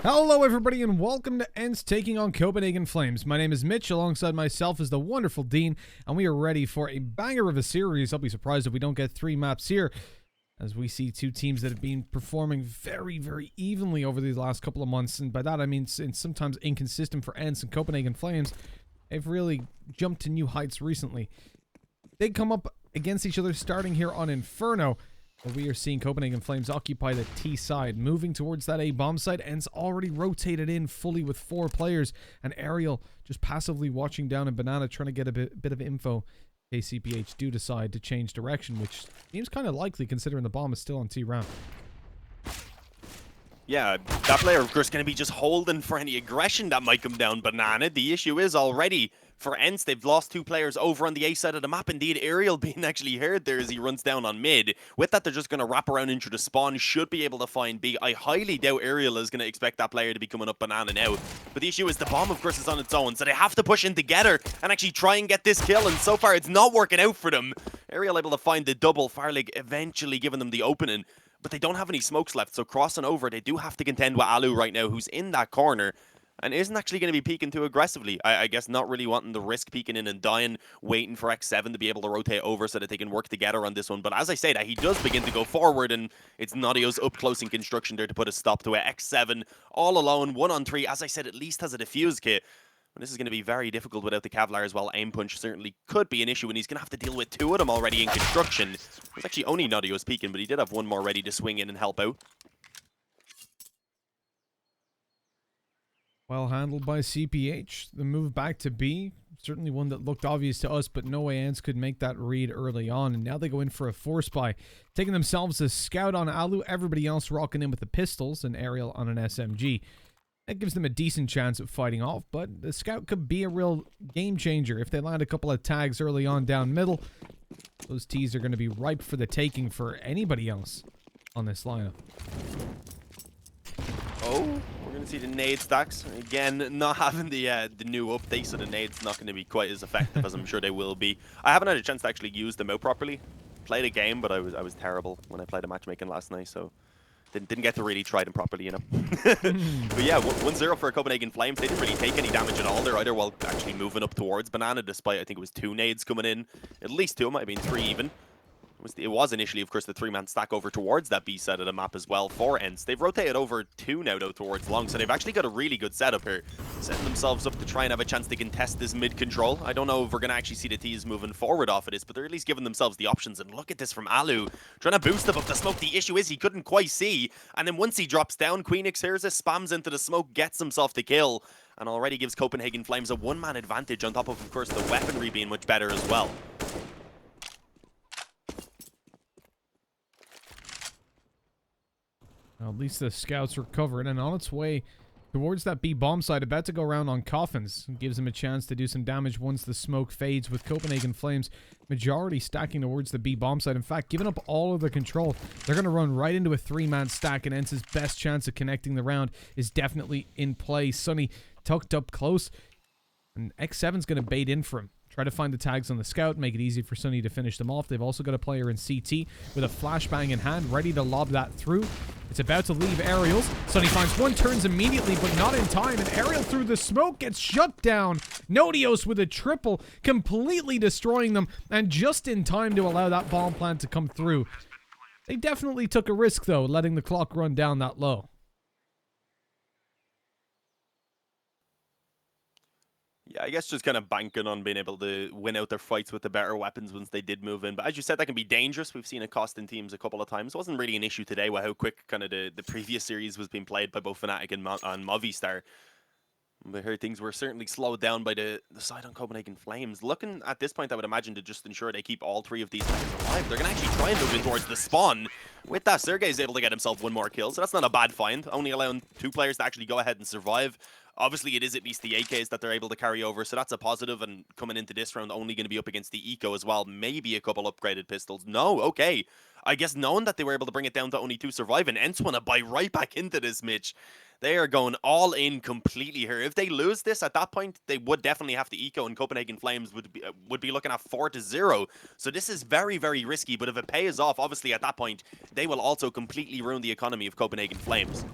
Hello everybody and welcome to ENCE taking on Copenhagen Flames. My name is Mitch, alongside myself is the wonderful Dean, and we are ready for a banger of a series. I'll be surprised if we don't get 3 maps here, as we see two teams that have been performing very evenly over these last couple of months, and by that I mean it's sometimes inconsistent for ENCE and Copenhagen Flames. They've really jumped to new heights recently. They come up against each other starting here on Inferno. But we are seeing Copenhagen Flames occupy the T side, moving towards that A bomb site. ENCE already rotated in fully with 4 players, and Ariel just passively watching down, and Banana trying to get a bit of info in case CPH do decide to change direction, which seems kind of likely considering the bomb is still on T round. Yeah, that player, of course, going to be just holding for any aggression that might come down Banana. The issue is already, for ENCE, they've lost 2 players over on the A side of the map. Indeed, Ariel being actually heard there as he runs down on mid. With that, they're just going to wrap around into the spawn, should be able to find B. I highly doubt Ariel is going to expect that player to be coming up Banana now. But the issue is the bomb, of course, is on its own, so they have to push in together and actually try and get this kill, and so far it's not working out for them. Ariel able to find the double, Farlig eventually giving them the opening. But they don't have any smokes left, so crossing over, they do have to contend with Alu right now, who's in that corner, and isn't actually going to be peeking too aggressively. I guess not really wanting to risk peeking in and dying, waiting for X7 to be able to rotate over so that they can work together on this one. But as I say that, he does begin to go forward, and it's Nadio's up close in construction there to put a stop to it. X7 all alone, 1-on-3, as I said, at least has a defuse kit. And this is going to be very difficult without the Kevlar as well. Aim punch certainly could be an issue, and he's going to have to deal with 2 of them already in construction. It was actually only Nadio's peeking, but he did have 1 more ready to swing in and help out. Well handled by CPH. The move back to B, certainly one that looked obvious to us, but no way ENCE could make that read early on. And now they go in for a force buy, taking themselves a scout on Alu, everybody else rocking in with the pistols, and Ariel on an SMG. That gives them a decent chance of fighting off, but the scout could be a real game changer if they land a couple of tags early on down middle. Those T's are going to be ripe for the taking for anybody else on this lineup. Oh, we're going to see the nade stacks. Again, not having the new update, so the nade's not going to be quite as effective as I'm sure they will be. I haven't had a chance to actually use them out properly. Played a game, but I was terrible when I played a matchmaking last night, so didn't get to really try them properly, you know. But yeah, 1-0 for Copenhagen Flames. They didn't really take any damage at all there either, while actually moving up towards Banana, despite I think it was 2 nades coming in. At least 2, it might have been 3 even. It was initially, of course, the 3-man stack over towards that B side of the map as well for ENCE. They've rotated over 2 now, though, towards long, so they've actually got a really good setup here, setting themselves up to try and have a chance to contest this mid-control. I don't know if we're going to actually see the T's moving forward off of this, but they're at least giving themselves the options. And look at this from Alu, trying to boost up the smoke. The issue is he couldn't quite see, and then once he drops down, Queenix hears it, spams into the smoke, gets himself the kill, and already gives Copenhagen Flames a 1-man advantage, on top of course, the weaponry being much better as well. Well, at least the scouts recovered and on its way towards that B bomb site, about to go around on coffins. Gives him a chance to do some damage once the smoke fades, with Copenhagen Flames majority stacking towards the B bomb site. In fact, giving up all of the control, they're going to run right into a 3-man stack, and ENCE's best chance of connecting the round is definitely in play. Sunny tucked up close, and X7's going to bait in for him. Try to find the tags on the scout, make it easy for Sunny to finish them off. They've also got a player in CT with a flashbang in hand, ready to lob that through. It's about to leave Ariel's. Sunny finds 1, turns immediately, but not in time, and Ariel through the smoke gets shut down. Nodios with a triple, completely destroying them, and just in time to allow that bomb plant to come through. They definitely took a risk, though, letting the clock run down that low. Yeah, I guess just kind of banking on being able to win out their fights with the better weapons once they did move in. But as you said, that can be dangerous. We've seen it cost in teams a couple of times. It wasn't really an issue today with how quick kind of the previous series was being played by both Fnatic and Movistar. But here things were certainly slowed down by the side on Copenhagen Flames. Looking at this point, I would imagine to just ensure they keep all 3 of these players alive, they're going to actually try and move in towards the spawn. With that, Sergey's able to get himself 1 more kill, so that's not a bad find. Only allowing 2 players to actually go ahead and survive. Obviously, it is at least the AKs that they're able to carry over, so that's a positive. And coming into this round, only going to be up against the Eco as well. Maybe a couple upgraded pistols. No, okay. I guess knowing that they were able to bring it down to only 2 surviving, ENCE want to buy right back into this, Mitch. They are going all in completely here. If they lose this, at that point, they would definitely have to Eco, and Copenhagen Flames would be looking at 4-0. So this is very risky, but if it pays off, obviously at that point, they will also completely ruin the economy of Copenhagen Flames.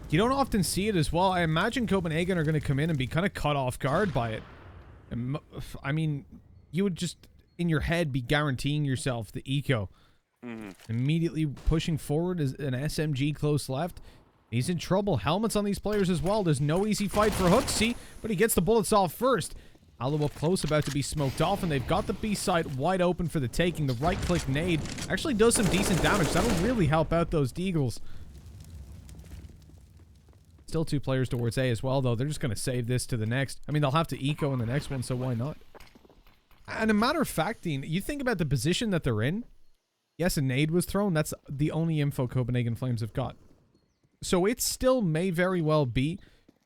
You don't often see it as well. I imagine Copenhagen are going to come in and be kind of caught off guard by it. I mean, you would just, in your head, be guaranteeing yourself the eco. Immediately pushing forward is an SMG close left. He's in trouble. Helmets on these players as well. There's no easy fight for HooXi, but he gets the bullets off first. Alu up close, about to be smoked off, and they've got the B site wide open for the taking. The right-click nade actually does some decent damage. That'll really help out those Deagles. Still 2 players towards A as well, though. They're just going to save this to the next. I mean, they'll have to eco in the next one, so why not? And a matter of fact, Dean, you think about the position that they're in. Yes, a nade was thrown. That's the only info Copenhagen Flames have got. So it still may very well be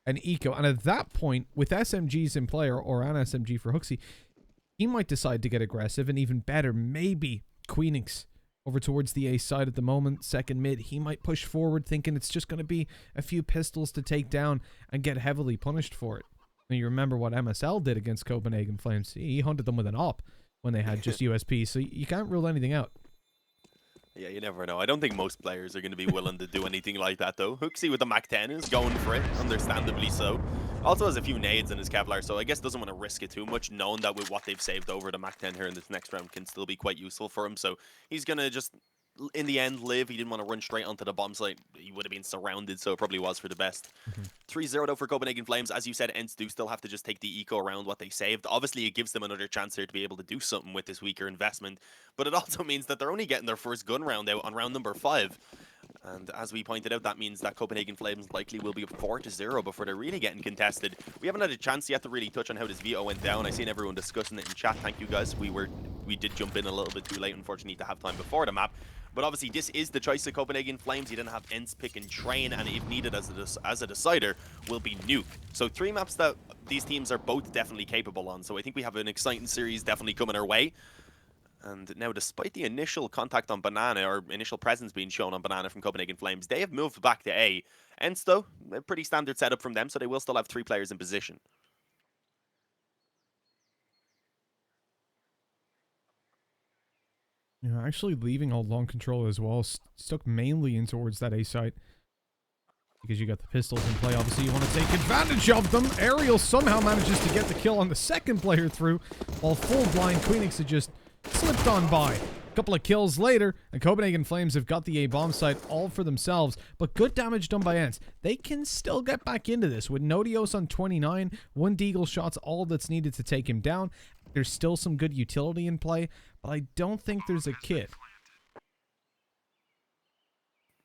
an eco. And at that point, with SMGs in play, or an SMG for HooXi, he might decide to get aggressive. And even better, maybe Queenix over towards the A side at the moment, second mid. He might push forward thinking it's just going to be a few pistols to take down and get heavily punished for it. And you remember what MSL did against Copenhagen Flames. He hunted them with an op when they had just USP. So you can't rule anything out. Yeah, you never know. I don't think most players are going to be willing to do anything like that, though. HooXi with the Mac 10 is going for it, understandably so. Also has a few nades in his Kevlar, so I guess doesn't want to risk it too much, knowing that with what they've saved over the Mac 10 here in this next round can still be quite useful for him. So he's going to just, in the end, live. He didn't want to run straight onto the bomb site. He would have been surrounded, so it probably was for the best. 3-0 though for Copenhagen Flames. As you said, ENCE do still have to just take the eco around what they saved. Obviously, it gives them another chance here to be able to do something with this weaker investment, but it also means that they're only getting their first gun round out on round number 5. And as we pointed out, that means that Copenhagen Flames likely will be up 4-0 before they're really getting contested. We haven't had a chance yet to really touch on how this veto went down. I've seen everyone discussing it in chat. Thank you guys. We did jump in a little bit too late, unfortunately, to have time before the map. But obviously, this is the choice of Copenhagen Flames. You didn't have ENCE pick and train, and if needed as a decider, will be Nuke. So 3 maps that these teams are both definitely capable on. So I think we have an exciting series definitely coming our way. And now, despite the initial contact on Banana, or initial presence being shown on Banana from Copenhagen Flames, they have moved back to A. ENCE, though, a pretty standard setup from them, so they will still have 3 players in position. Yeah, actually leaving all long control as well, stuck mainly in towards that A site. Because you got the pistols in play, obviously you want to take advantage of them. Aerial somehow manages to get the kill on the second player through, while full blind Queenix had just slipped on by. A couple of kills later, and Copenhagen Flames have got the A bomb site all for themselves, but good damage done by ENCE. They can still get back into this with Nodios on 29, 1 Deagle shot's all that's needed to take him down. There's still some good utility in play, but I don't think there's a kit.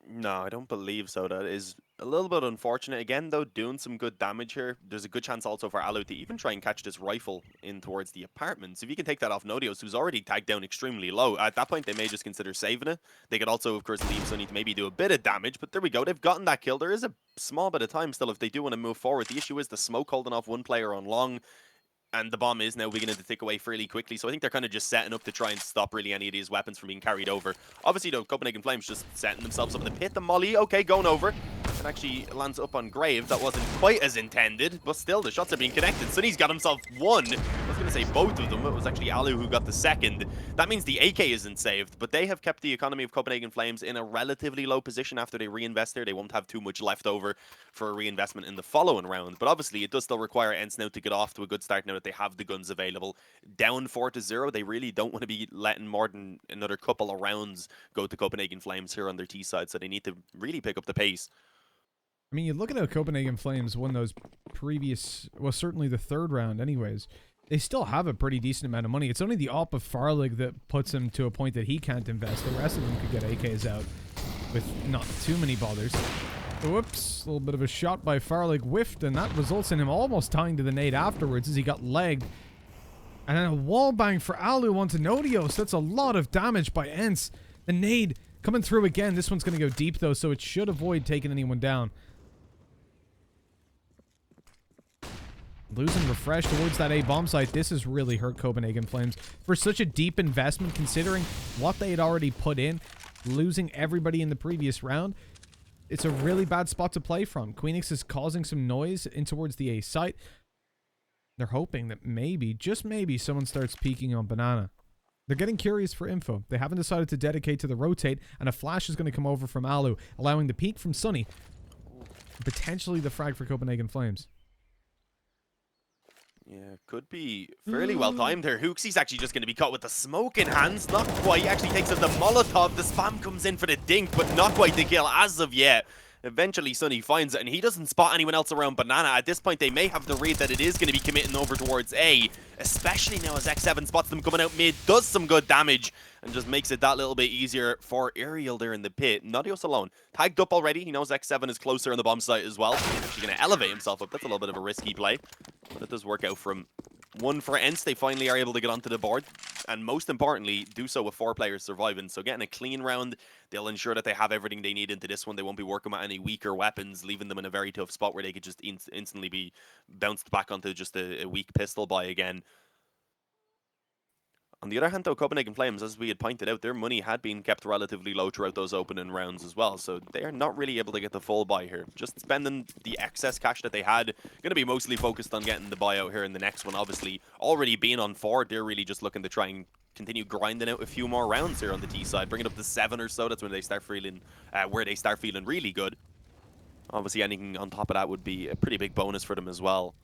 No, I don't believe so. That is a little bit unfortunate. Again, though, doing some good damage here. There's a good chance also for Alu to even try and catch this rifle in towards the apartments. If you can take that off Nodios, who's already tagged down extremely low, at that point, they may just consider saving it. They could also, of course, leave Sunny to maybe do a bit of damage, but there we go. They've gotten that kill. There is a small bit of time still if they do want to move forward. The issue is the smoke holding off one player on long, and the bomb is now beginning to tick away fairly quickly. So I think they're kind of just setting up to try and stop really any of these weapons from being carried over. Obviously, though, Copenhagen Flames just setting themselves up in the pit. The molly, okay, going over. And actually lands up on Grave. That wasn't quite as intended, but still, the shots are being connected. So he's got himself 1. I was going to say both of them. It was actually Alu who got the second. That means the AK isn't saved, but they have kept the economy of Copenhagen Flames in a relatively low position after they reinvest there. They won't have too much left over for a reinvestment in the following round. But obviously, it does still require ENCE now to get off to a good start now that they have the guns available. Down 4-0, they really don't want to be letting more than another couple of rounds go to Copenhagen Flames here on their T side, so they need to really pick up the pace. I mean, you look at how Copenhagen Flames won those previous, well, certainly the 3rd round anyways. They still have a pretty decent amount of money. It's only the op of Farlig that puts him to a point that he can't invest. The rest of them could get AKs out with not too many bothers. Whoops, a little bit of a shot by Farlig whiffed, and that results in him almost tying to the nade afterwards as he got legged. And then a wall bang for Alu onto Nodios. That's a lot of damage by ENCE. The nade coming through again. This one's going to go deep, though, so it should avoid taking anyone down. Losing refresh towards that A bomb site. This has really hurt Copenhagen Flames for such a deep investment, considering what they had already put in, losing everybody in the previous round. It's a really bad spot to play from. Queenix is causing some noise in towards the A site. They're hoping that maybe, just maybe, someone starts peeking on Banana. They're getting curious for info. They haven't decided to dedicate to the rotate, and a flash is going to come over from Alu, allowing the peek from Sunny. Potentially the frag for Copenhagen Flames. Yeah, could be fairly well timed here. Hooksie's actually just going to be caught with the smoke in hands. Not quite. He actually takes out the Molotov. The spam comes in for the dink, but not quite the kill as of yet. Eventually, Sunny finds it, and he doesn't spot anyone else around Banana. At this point, they may have the read that it is going to be committing over towards A, especially now as X7 spots them coming out mid, does some good damage, and just makes it that little bit easier for Aerial there in the pit. Nadios alone. Tagged up already. He knows X7 is closer on the bomb site as well. He's actually going to elevate himself up. That's a little bit of a risky play, but it does work out for him. One for ENCE, they finally are able to get onto the board, and most importantly, do so with 4 players surviving. So getting a clean round, they'll ensure that they have everything they need into this one. They won't be working with any weaker weapons, leaving them in a very tough spot where they could just instantly be bounced back onto just a weak pistol buy again. On the other hand, though, Copenhagen Flames, as we had pointed out, their money had been kept relatively low throughout those opening rounds as well, so they are not really able to get the full buy here. Just spending the excess cash that they had, going to be mostly focused on getting the buyout here in the next one. Obviously, already being on 4, they're really just looking to try and continue grinding out a few more rounds here on the T side, bring it up to 7 or so. That's when they start feeling, really good. Obviously, anything on top of that would be a pretty big bonus for them as well.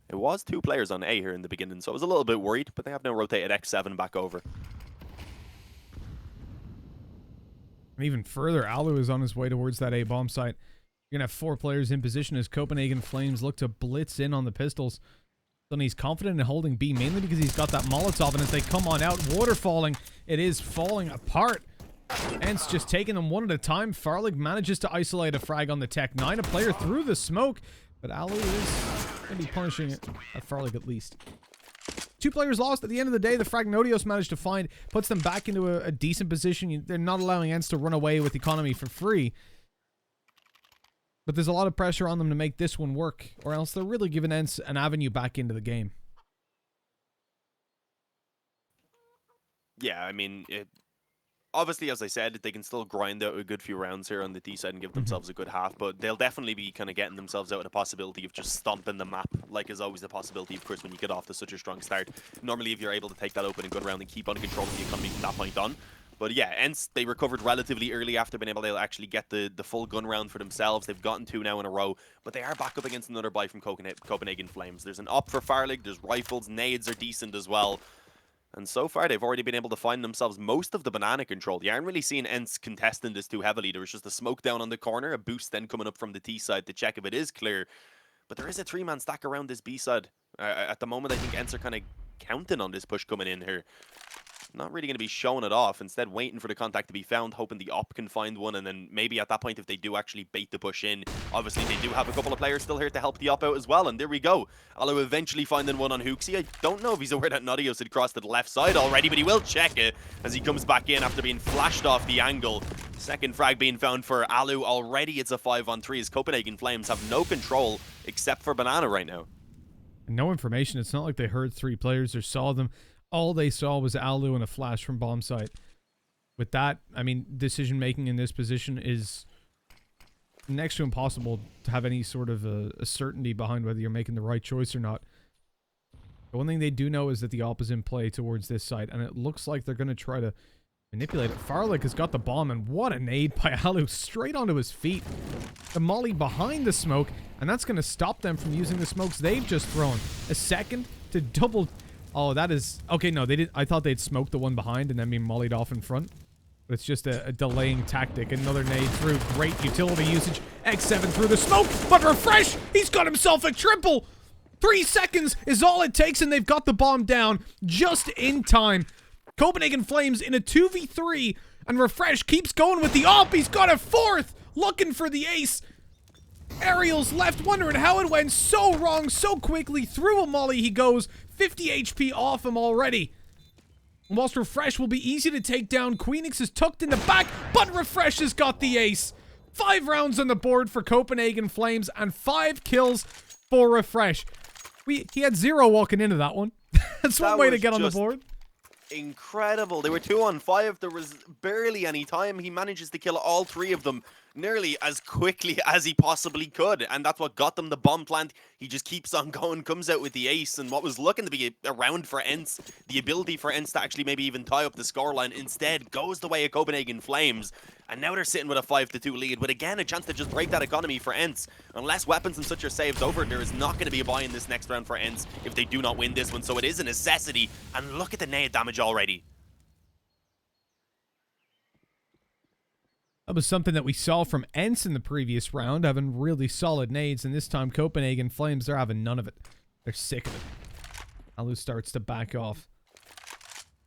It was 2 players on A here in the beginning, so I was a little bit worried, but they have now rotated X7 back over. And even further, Alu is on his way towards that A bomb site. You're going to have 4 players in position as Copenhagen Flames look to blitz in on the pistols. Then he's confident in holding B, mainly because he's got that Molotov, and as they come on out, waterfalling, it is falling apart. ENCE just taking them one at a time. Farlig manages to isolate a frag on the Tech 9, a player through the smoke, but Alu is going to be punishing it at Farlig at least. 2 players lost. At the end of the day, the frag Nodios managed to find puts them back into a decent position. They're not allowing ENCE to run away with economy for free. But there's a lot of pressure on them to make this one work, or else they're really giving ENCE an avenue back into the game. Yeah, I mean, obviously, as I said, they can still grind out a good few rounds here on the D side and give themselves a good half, but they'll definitely be kind of getting themselves out of the possibility of just stomping the map, like is always the possibility, of course, when you get off to such a strong start. Normally, if you're able to take that open and good round and keep on controlling the economy from that point on. But yeah, ENCE, they recovered relatively early after being able to actually get the full gun round for themselves. They've gotten 2 now in a row, but they are back up against another buy from Copenhagen Flames. There's an op for Farlig, there's rifles, nades are decent as well. And so far, they've already been able to find themselves most of the banana control. You aren't really seeing ENCE contesting this too heavily. There was just a smoke down on the corner, a boost then coming up from the T side to check if it is clear. But there is a 3-man stack around this B side. At the moment, I think ENCE are kind of counting on this push coming in here. Not really going to be showing it off. Instead, waiting for the contact to be found, hoping the op can find one, and then maybe at that point, if they do actually bait the push in, obviously they do have a couple of players still here to help the op out as well, and there we go. Alu eventually finding one on Hooksie. I don't know if he's aware that Nadios had crossed to the left side already, but he will check it as he comes back in after being flashed off the angle. Second frag being found for Alu. Already it's a 5-on-3 as Copenhagen Flames have no control except for Banana right now. No information. It's not like they heard 3 players or saw them. All they saw was Alu and a flash from bomb site. With that, I mean, decision making in this position is next to impossible to have any sort of a certainty behind whether you're making the right choice or not. The one thing they do know is that the op is in play towards this site, and it looks like they're going to try to manipulate it. Farlig has got the bomb, and what a nade by Alu straight onto his feet. The molly behind the smoke, and that's going to stop them from using the smokes they've just thrown. A second to double... Oh, that is... Okay, no, they did. I thought they'd smoked the one behind and then be mollied off in front. But it's just a delaying tactic. Another nade through. Great utility usage. X7 through the smoke, but refresh! He's got himself a triple! 3 seconds is all it takes, and they've got the bomb down just in time. Copenhagen Flames in a 2v3, and Refresh keeps going with the op. He's got a 4th, looking for the ace. Aerial's left wondering how it went so wrong so quickly. Through a molly he goes. 50 HP off him already. And whilst Refresh will be easy to take down, Queenix is tucked in the back, but Refresh has got the ace. 5 rounds on the board for Copenhagen Flames and 5 kills for Refresh. He had 0 walking into that one. That's one way to get on the board. Incredible. They were 2-on-5. There was barely any time. He manages to kill all 3 of them. nearly as quickly as he possibly could, and that's what got them the bomb plant. He just keeps on going, comes out with the ace, and what was looking to be a round for ENCE, the ability for ENCE to actually maybe even tie up the scoreline, instead goes the way of Copenhagen Flames, and now they're sitting with a 5-2 lead, with again a chance to just break that economy for ENCE. Unless weapons and such are saved over, there is not going to be a buy in this next round for ENCE if they do not win this one, so it is a necessity, and look at the nade damage already. That was something that we saw from ENCE in the previous round, having really solid nades, and this time Copenhagen Flames, they're having none of it. They're sick of it. Alu starts to back off.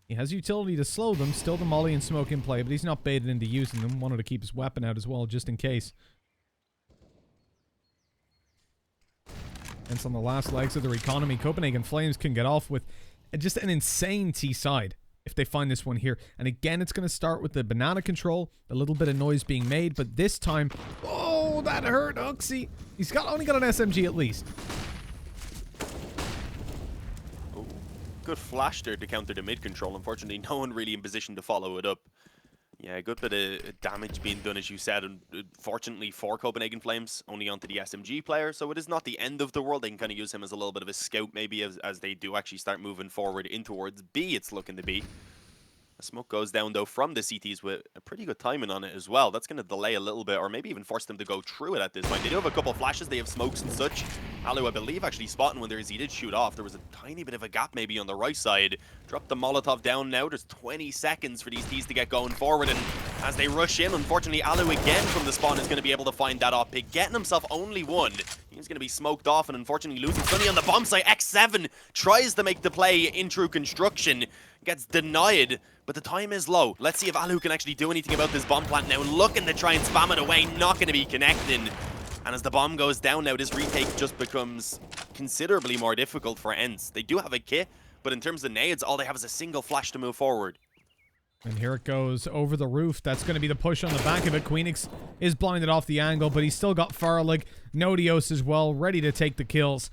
He has utility to slow them, still the molly and smoke in play, but he's not baited into using them. Wanted to keep his weapon out as well, just in case. ENCE on the last legs of their economy. Copenhagen Flames can get off with just an insane T-side if they find this one here. And again, it's going to start with the banana control, a little bit of noise being made, but this time, oh, that hurt Uxie. He's only got an SMG at least. Oh, good flash there to counter the mid control. Unfortunately, no one really in position to follow it up. Yeah, a good bit of damage being done, as you said, and fortunately for Copenhagen Flames, only onto the SMG player, so it is not the end of the world. They can kind of use him as a little bit of a scout, maybe, as they do actually start moving forward in towards B, it's looking to be. The smoke goes down, though, from the CTs with a pretty good timing on it as well. That's going to delay a little bit, or maybe even force them to go through it at this point. They do have a couple of flashes. They have smokes and such. Alu, I believe, actually spotting when he did shoot off. There was a tiny bit of a gap maybe on the right side. Drop the Molotov down now. There's 20 seconds for these T's to get going forward. And as they rush in, unfortunately, Alu again from the spawn is going to be able to find that op pick, getting himself only one. He's going to be smoked off and unfortunately losing Sunny on the bomb site. X7 tries to make the play in true construction. Gets denied, but the time is low. Let's see if Alu can actually do anything about this bomb plant now. Looking to try and spam it away, not going to be connecting. And as the bomb goes down now, this retake just becomes considerably more difficult for ENCE. They do have a kit, but in terms of nades, all they have is a single flash to move forward. And here it goes over the roof. That's going to be the push on the back of it. Queenix is blinded off the angle, but he's still got Farlig, Nodios as well, ready to take the kills.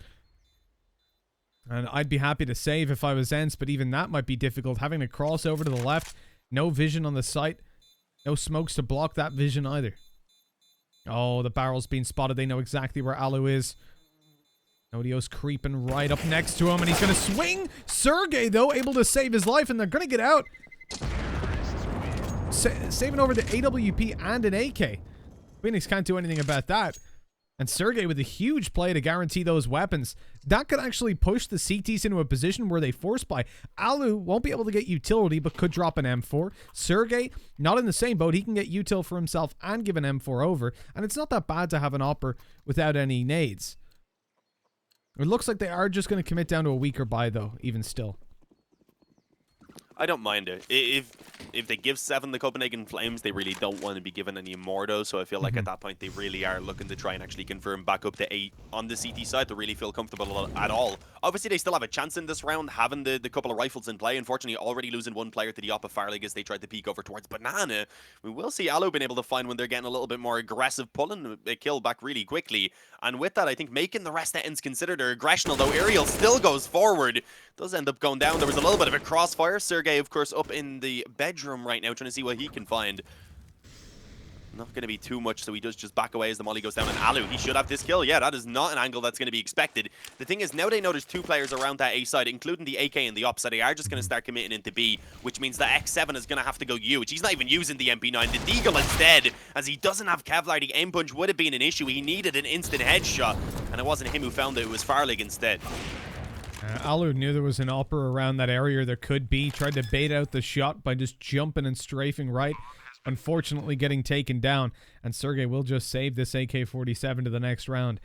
And I'd be happy to save if I was ENCE, but even that might be difficult. Having to cross over to the left, no vision on the site, no smokes to block that vision either. Oh, the barrel's being spotted. They know exactly where Alu is. Nodios creeping right up next to him, and he's going to swing. Sergey, though, able to save his life, and they're going to get out. Saving over the AWP and an AK. Phoenix can't do anything about that. And Sergey with a huge play to guarantee those weapons. That could actually push the CTs into a position where they force buy. Alu won't be able to get utility, but could drop an M4. Sergey, not in the same boat. He can get util for himself and give an M4 over. And it's not that bad to have an opper without any nades. It looks like they are just going to commit down to a weaker buy, though, even still. I don't mind it. If they give 7 the Copenhagen Flames, they really don't want to be given any more, though. So I feel like at that point, they really are looking to try and actually confirm back up to 8 on the CT side to really feel comfortable at all. Obviously, they still have a chance in this round, having the couple of rifles in play. Unfortunately, already losing one player to the op of Farlig as they tried to peek over towards Banana. We will see Alu being able to find when they're getting a little bit more aggressive, pulling a kill back really quickly. And with that, I think making the rest of ENCE consider their aggression, although Aerial still goes forward. Does end up going down. There was a little bit of a crossfire. Sergey, of course, up in the bedroom right now, trying to see what he can find. Not going to be too much, so he does just back away as the molly goes down. And Alu, he should have this kill. Yeah, that is not an angle that's going to be expected. The thing is, now they know there's 2 players around that A side, including the AK and the op, so they are just going to start committing into B, which means that X7 is going to have to go huge. He's not even using the MP9. The Deagle instead, as he doesn't have Kevlar. The aim punch would have been an issue. He needed an instant headshot, and it wasn't him who found it. It was Farlig instead. Alu knew there was an opera around that area. There could be. Tried to bait out the shot by just jumping and strafing right. Unfortunately getting taken down. And Sergey will just save this AK-47 to the next round.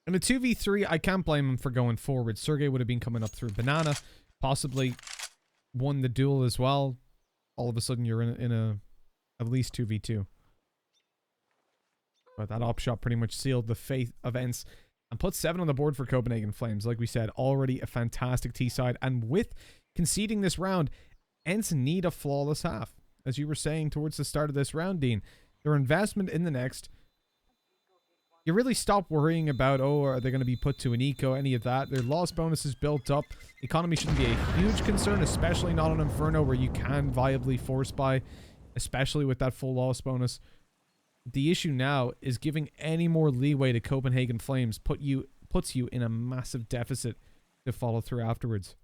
In a 2v3, I can't blame him for going forward. Sergey would have been coming up through Banana. Possibly won the duel as well. All of a sudden you're in a at least 2v2. But that op shot pretty much sealed the fate of ENCE. And put 7 on the board for Copenhagen Flames. Like we said, already a fantastic T-side. And with conceding this round, ENCE need a flawless half. As you were saying towards the start of this round, Dean. Their investment in the next, you really stop worrying about, oh, are they going to be put to an eco, any of that. Their loss bonus is built up. Economy shouldn't be a huge concern, especially not on Inferno where you can viably force buy, especially with that full loss bonus. The issue now is giving any more leeway to Copenhagen Flames puts you in a massive deficit to follow through afterwards.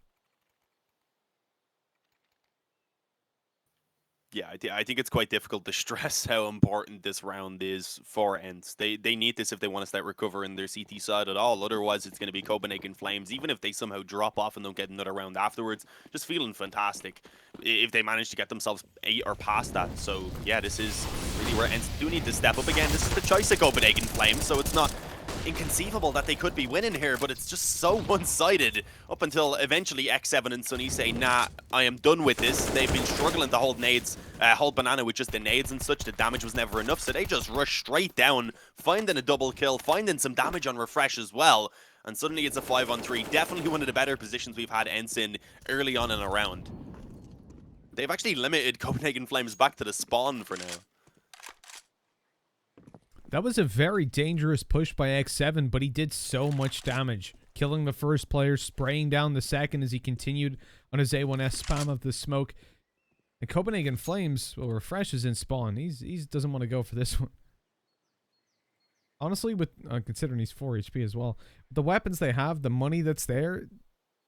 Yeah, I think it's quite difficult to stress how important this round is for ENCE. They need this if they want to start recovering their CT side at all. Otherwise, it's going to be Copenhagen Flames. Even if they somehow drop off and don't get another round afterwards, just feeling fantastic if they manage to get themselves 8 or past that. So, yeah, this is really where ENCE do need to step up again. This is the choice of Copenhagen Flames, so it's not inconceivable that they could be winning here, but it's just so one-sided up until eventually X7 and Sunny say, nah, I am done with this. They've been struggling to hold nades, hold Banana with just the nades and such. The damage was never enough, so they just rush straight down, finding a double kill, finding some damage on refresh as well, and suddenly it's a 5-on-3. Definitely one of the better positions we've had ENCE in early on in a round. They've actually limited Copenhagen Flames back to the spawn for now. That was a very dangerous push by X7, but he did so much damage. Killing the first player, spraying down the second as he continued on his A1S spam of the smoke. And Copenhagen Flames, well, Refresh is in spawn. He doesn't want to go for this one. Honestly, with considering he's 4 HP as well. The weapons they have, the money that's there,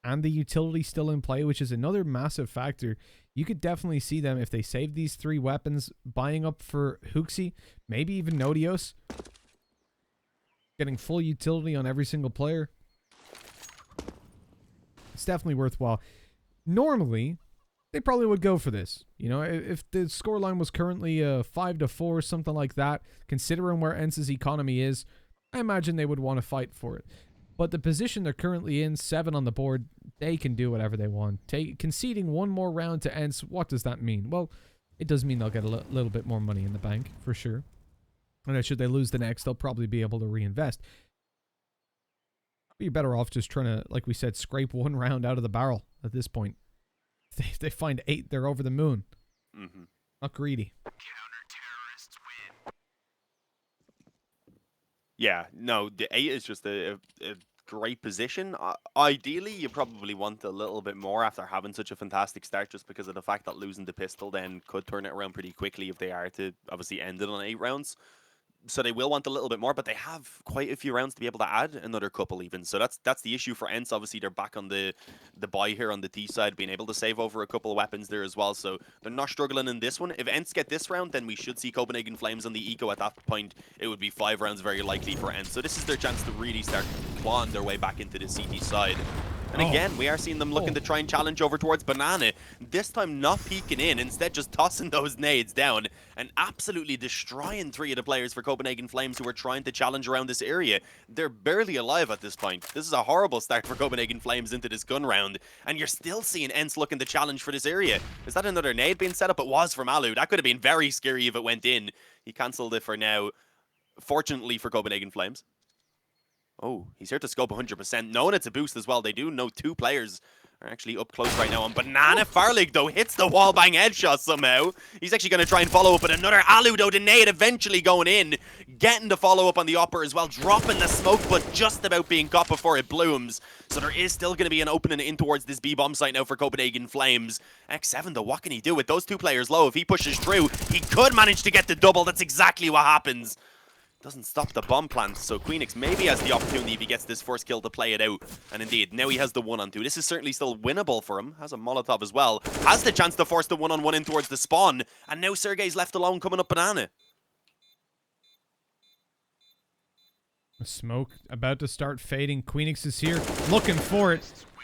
and the utility still in play, which is another massive factor. You could definitely see them, if they save these 3 weapons, buying up for Huxi, maybe even Nodios. Getting full utility on every single player. It's definitely worthwhile. Normally, they probably would go for this. You know, if the scoreline was currently 5-4, something like that, considering where ENCE's economy is, I imagine they would want to fight for it. But the position they're currently in, 7 on the board, they can do whatever they want. Conceding one more round to ENCE, what does that mean? Well, it does mean they'll get a little bit more money in the bank, for sure. And should they lose the next, they'll probably be able to reinvest. But you're better off just trying to, like we said, scrape one round out of the barrel at this point. If they find 8, they're over the moon. Mm-hmm. Not greedy. Yeah, no, the 8 is just a great position. Ideally, you probably want a little bit more after having such a fantastic start, just because of the fact that losing the pistol then could turn it around pretty quickly if they are to obviously end it on 8 rounds. So they will want a little bit more, but they have quite a few rounds to be able to add another couple even. So that's the issue for ENCE. Obviously, they're back on the buy here on the T side, being able to save over a couple of weapons there as well. So they're not struggling in this one. If ENCE get this round, then we should see Copenhagen Flames on the eco at that point. It would be 5 rounds very likely for ENCE. So this is their chance to really start clawing their way back into the CT side. And again, we are seeing them looking to try and challenge over towards Banana. This time not peeking in, instead just tossing those nades down and absolutely destroying 3 of the players for Copenhagen Flames who are trying to challenge around this area. They're barely alive at this point. This is a horrible start for Copenhagen Flames into this gun round. And you're still seeing ENCE looking to challenge for this area. Is that another nade being set up? It was from Alu. That could have been very scary if it went in. He cancelled it for now. Fortunately for Copenhagen Flames. Oh, he's here to scope 100%. Knowing it's a boost as well. They do know 2 players are actually up close right now on Banana. Farlig, though, hits the wall bang headshot somehow. He's actually going to try and follow up with another Alu, though. The nade eventually going in. Getting the follow up on the upper as well. Dropping the smoke, but just about being caught before it blooms. So there is still going to be an opening in towards this B-bomb site now for Copenhagen Flames. X7, though, what can he do with those 2 players low? If he pushes through, he could manage to get the double. That's exactly what happens. Doesn't stop the bomb plant, so Queenix maybe has the opportunity if he gets this first kill to play it out. And indeed, now he has the 1-on-2. This is certainly still winnable for him. Has a Molotov as well. Has the chance to force the 1-on-1 in towards the spawn. And now Sergey's left alone coming up Banana. Smoke about to start fading. Queenix is here, looking for it.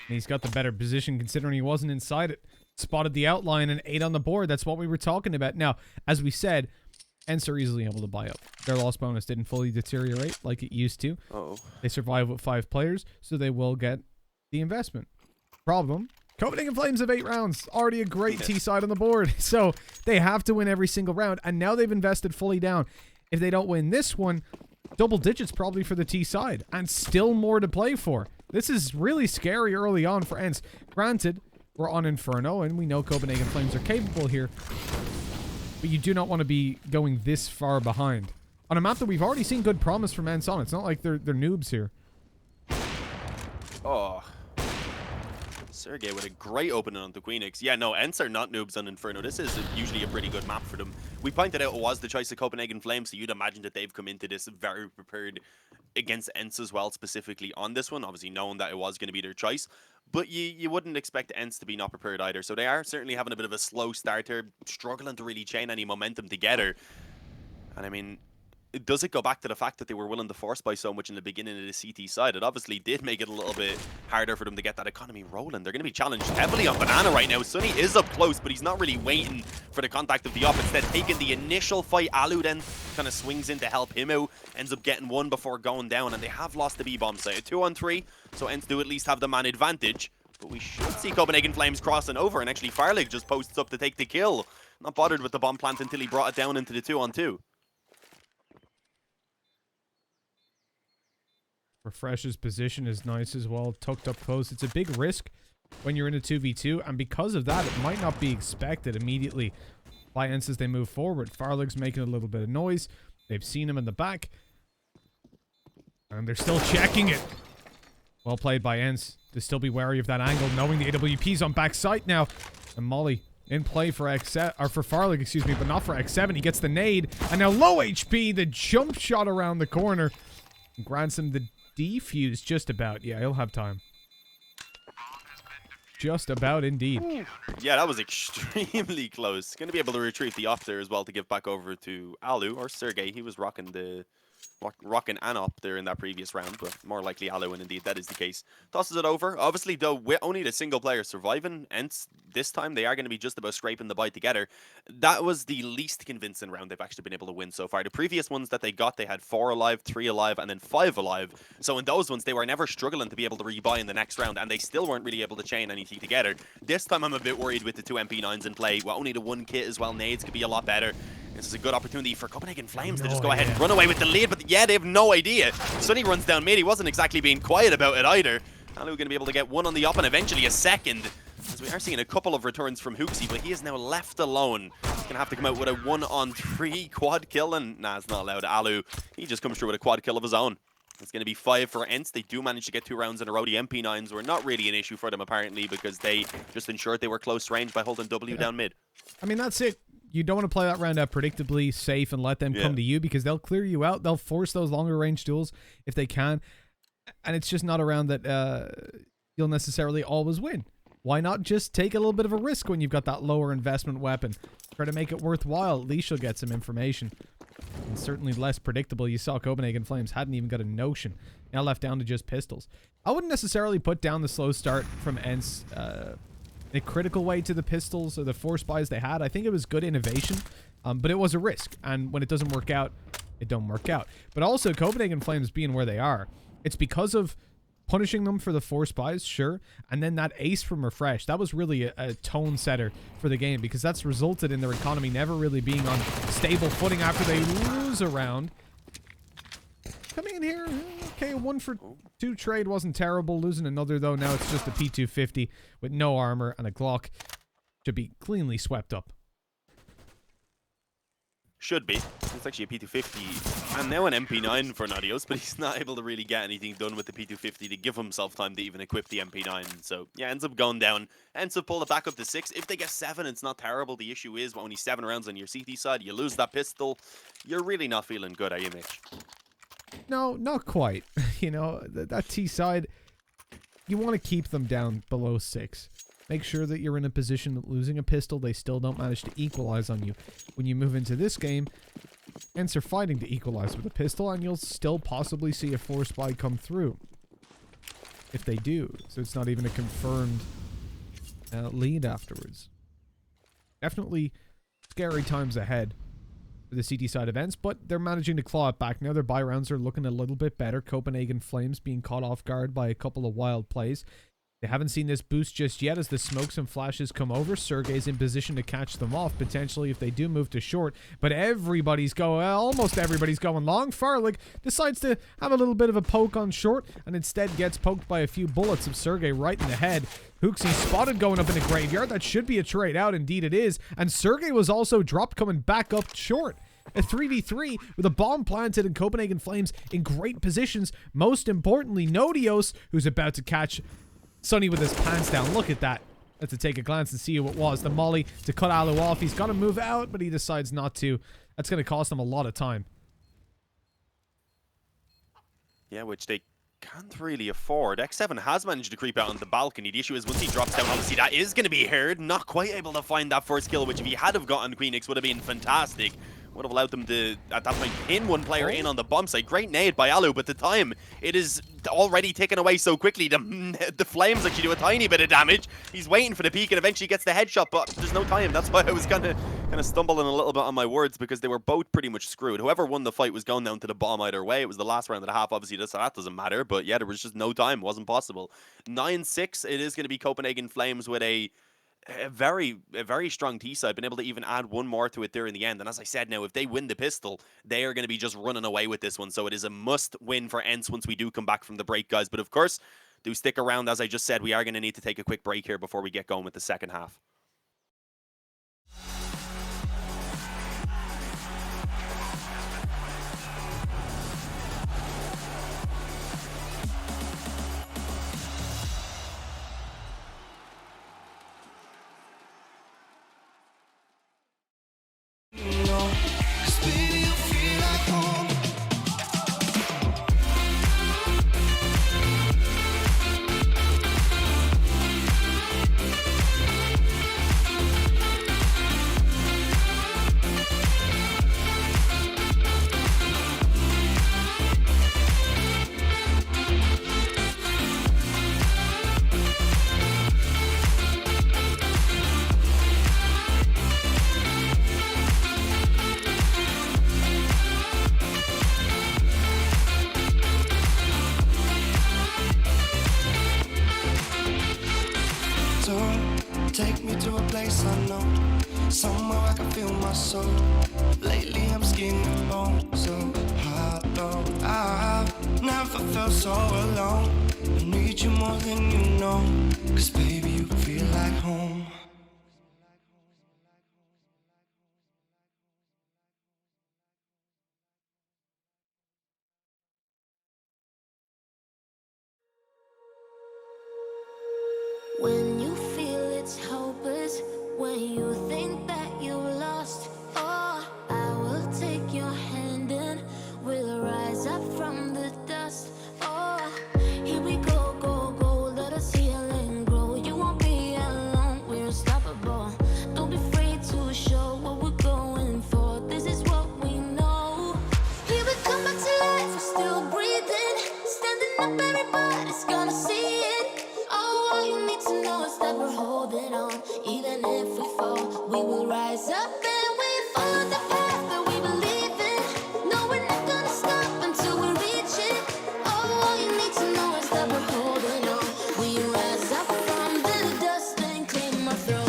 And he's got the better position considering he wasn't inside it. Spotted the outline and 8 on the board. That's what we were talking about. Now, as we said, ENCE are easily able to buy up. Their loss bonus didn't fully deteriorate like it used to. They survive with 5 players, so they will get the investment. Problem, Copenhagen Flames have 8 rounds. Already a great T side on the board. So they have to win every single round, and now they've invested fully down. If they don't win this one, double digits probably for the T side, and still more to play for. This is really scary early on for ENCE. Granted, we're on Inferno, and we know Copenhagen Flames are capable here. But you do not want to be going this far behind. On a map that we've already seen good promise from ENCE on. It's not like they're noobs here. Oh. Sergey with a great opening on the Queenix. Yeah, no, ENCE are not noobs on Inferno. This is usually a pretty good map for them. We pointed out it was the choice of Copenhagen Flames, so you'd imagine that they've come into this very prepared against ENCE as well, specifically on this one, obviously knowing that it was going to be their choice. But you wouldn't expect ENCE to be not prepared either. So they are certainly having a bit of a slow start here, struggling to really chain any momentum together. And I mean, does it go back to the fact that they were willing to force buy so much in the beginning of the CT side? It obviously did make it a little bit harder for them to get that economy rolling. They're going to be challenged heavily on Banana right now. Sunny is up close, but he's not really waiting for the contact of the op. Instead, taking the initial fight. Alu then kind of swings in to help him out. Ends up getting one before going down, and they have lost the B-bomb site. A 2-on-3, so ENCE do at least have the man advantage. But we should see Copenhagen Flames crossing over, and actually Farlig just posts up to take the kill. Not bothered with the bomb plant until he brought it down into the 2-on-2. Refresh's position is nice as well, tucked up close. It's a big risk when you're in a 2v2, and because of that, it might not be expected immediately by ENCE as they move forward. Farlig's making a little bit of noise. They've seen him in the back, and they're still checking it. Well played by ENCE to still be wary of that angle, knowing the AWP's on back site now. And Molly in play for for Farlig, excuse me, but not for X7. He gets the nade, and now low HP, the jump shot around the corner. Grants him the defuse just about. Yeah, he'll have time. Just about indeed. Yeah, that was extremely close. Going to be able to retrieve the op there as well to give back over to Alu or Sergey. He was rocking an op there in that previous round, but more likely Alu, and indeed that is the case. Tosses it over. Obviously, though, with only the single player surviving, ENCE this time they are going to be just about scraping the bite together. That was the least convincing round they've actually been able to win so far. The previous ones that they got, they had 4 alive, 3 alive, and then 5 alive. So in those ones, they were never struggling to be able to rebuy in the next round, and they still weren't really able to chain anything together. This time, I'm a bit worried with the 2 MP9s in play. Well, only the 1 kit as well. Nades could be a lot better. This is a good opportunity for Copenhagen Flames to just go ahead and run away with the lead, but yeah, they have no idea. Sunny runs down mid. He wasn't exactly being quiet about it either. Alu going to be able to get 1 on the op and eventually a second, as we are seeing a couple of returns from Hooksy, but he is now left alone. He's going to have to come out with a 1-on-3 quad kill, and nah, it's not allowed. Alu, he just comes through with a quad kill of his own. It's going to be 5 for ENCE. They do manage to get 2 rounds in a row. The MP9s were not really an issue for them, apparently, because they just ensured they were close range by holding W down mid. I mean, that's it. You don't want to play that round out predictably, safe, and let them come to you, because they'll clear you out. They'll force those longer range duels if they can. And it's just not a round that you'll necessarily always win. Why not just take a little bit of a risk when you've got that lower investment weapon? Try to make it worthwhile. At least you'll get some information. And certainly less predictable. You saw Copenhagen Flames hadn't even got a notion. Now left down to just pistols. I wouldn't necessarily put down the slow start from ENCE in a critical way to the pistols or the force buys they had. I think it was good innovation, but it was a risk. And when it doesn't work out, it don't work out. But also, Copenhagen Flames being where they are, it's because of punishing them for the force buys, sure, and then that ace from Refresh. That was really a tone setter for the game, because that's resulted in their economy never really being on stable footing after they lose a round. Coming in here, okay, 1-for-2 trade wasn't terrible. Losing another, though, now it's just a P250 with no armor and a Glock. Should be cleanly swept up. Should be. It's actually a P250 and now an MP9 for Nadios, but he's not able to really get anything done with the P250 to give himself time to even equip the MP9. So yeah, ends up going down. Ends up pull it back up to 6. If they get 7, it's not terrible. The issue is only 7 rounds on your CT side. You lose that pistol. You're really not feeling good, are you, Mitch? No, not quite. You know, that T side, you want to keep them down below 6. Make sure that you're in a position that losing a pistol, they still don't manage to equalize on you. When you move into this game, ENCE are fighting to equalize with a pistol, and you'll still possibly see a force buy come through. If they do. So it's not even a confirmed lead afterwards. Definitely scary times ahead for the CT side of ENCE, but they're managing to claw it back. Now their buy rounds are looking a little bit better. Copenhagen Flames being caught off guard by a couple of wild plays. They haven't seen this boost just yet as the smokes and flashes come over. Sergey's in position to catch them off, potentially, if they do move to short. But everybody's going, almost everybody's going long. Farlig decides to have a little bit of a poke on short and instead gets poked by a few bullets of Sergey right in the head. Hooksy spotted going up in a graveyard. That should be a trade out. Indeed it is. And Sergey was also dropped coming back up short. A 3v3 with a bomb planted and Copenhagen Flames in great positions. Most importantly, Nodios, who's about to catch Sonny with his pants down. Look at that. Let's take a glance and see who it was. The molly to cut Alu off. He's got to move out, but he decides not to. That's going to cost him a lot of time. Yeah, which they can't really afford. X7 has managed to creep out on the balcony. The issue is once he drops down, obviously that is going to be heard. Not quite able to find that first kill, which if he had have gotten Queenix would have been fantastic. Would have allowed them to, at that point, pin one player in on the bomb site. Great nade by Alu, but the time, it is already taken away so quickly. The flames actually do a tiny bit of damage. He's waiting for the peak and eventually gets the headshot, but there's no time. That's why I was kind of stumbling a little bit on my words, because they were both pretty much screwed. Whoever won the fight was going down to the bomb either way. It was the last round and a half. Obviously, that doesn't matter, but yeah, there was just no time. It wasn't possible. 9-6, it is going to be Copenhagen Flames with a very strong T side, been able to even add one more to it there in the end. And as I said, now if they win the pistol, they are going to be just running away with this one. So it is a must win for ENCE once we do come back from the break, guys. But of course, do stick around. As I just said, we are going to need to take a quick break here before we get going with the second half. Take me to a place unknown, somewhere I can feel my soul. Lately I'm skin and bone, so hollow. I've never felt so alone. I need you more than you know, 'cause baby you feel like home. When you feel it's hopeless, when you think that you lost, oh, I will take your hand and we'll rise up from the dust. Oh, here we go, go, go, let us heal and grow. You won't be alone, we're unstoppable. Don't be afraid to show what we're going for. This is what we know. Here we come back to life, we're still breathing. Standing up, everybody's gonna see it. All you need to know is that we're holding on. Even if we fall, we will rise up and we follow the path that we believe in. No, we're not gonna stop until we reach it. All you need to know is that we're holding on. We rise up from the dust and claim our throne.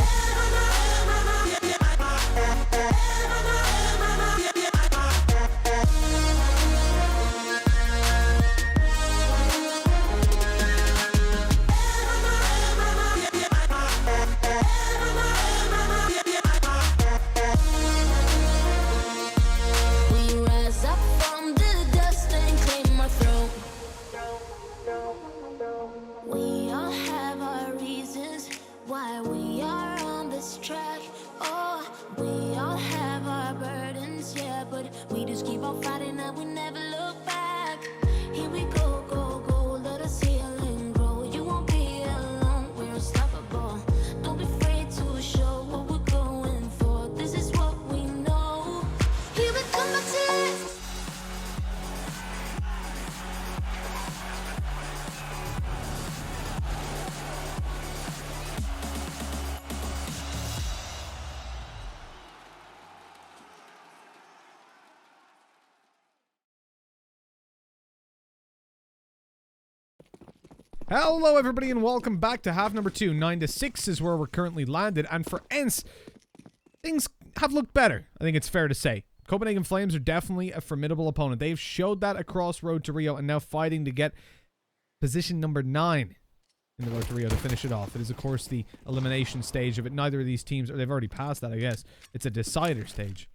We all have our reasons why we are on this track. Oh, we all have our burdens, yeah, but we just keep on fighting and we never look back. Here we go, go, go, let us heal and grow. You won't be alone, we're unstoppable. Don't be afraid to show what we're going for. This is what we know. Here we come back to life. Hello everybody and welcome back to half number 2. 9-6 is where we're currently landed, and for ENCE, things have looked better, I think it's fair to say. Copenhagen Flames are definitely a formidable opponent. They've showed that across Road to Rio and now fighting to get position number 9 in the Road to Rio to finish it off. It is of course the elimination stage of it. Neither of these teams, or they've already passed that I guess. It's a decider stage.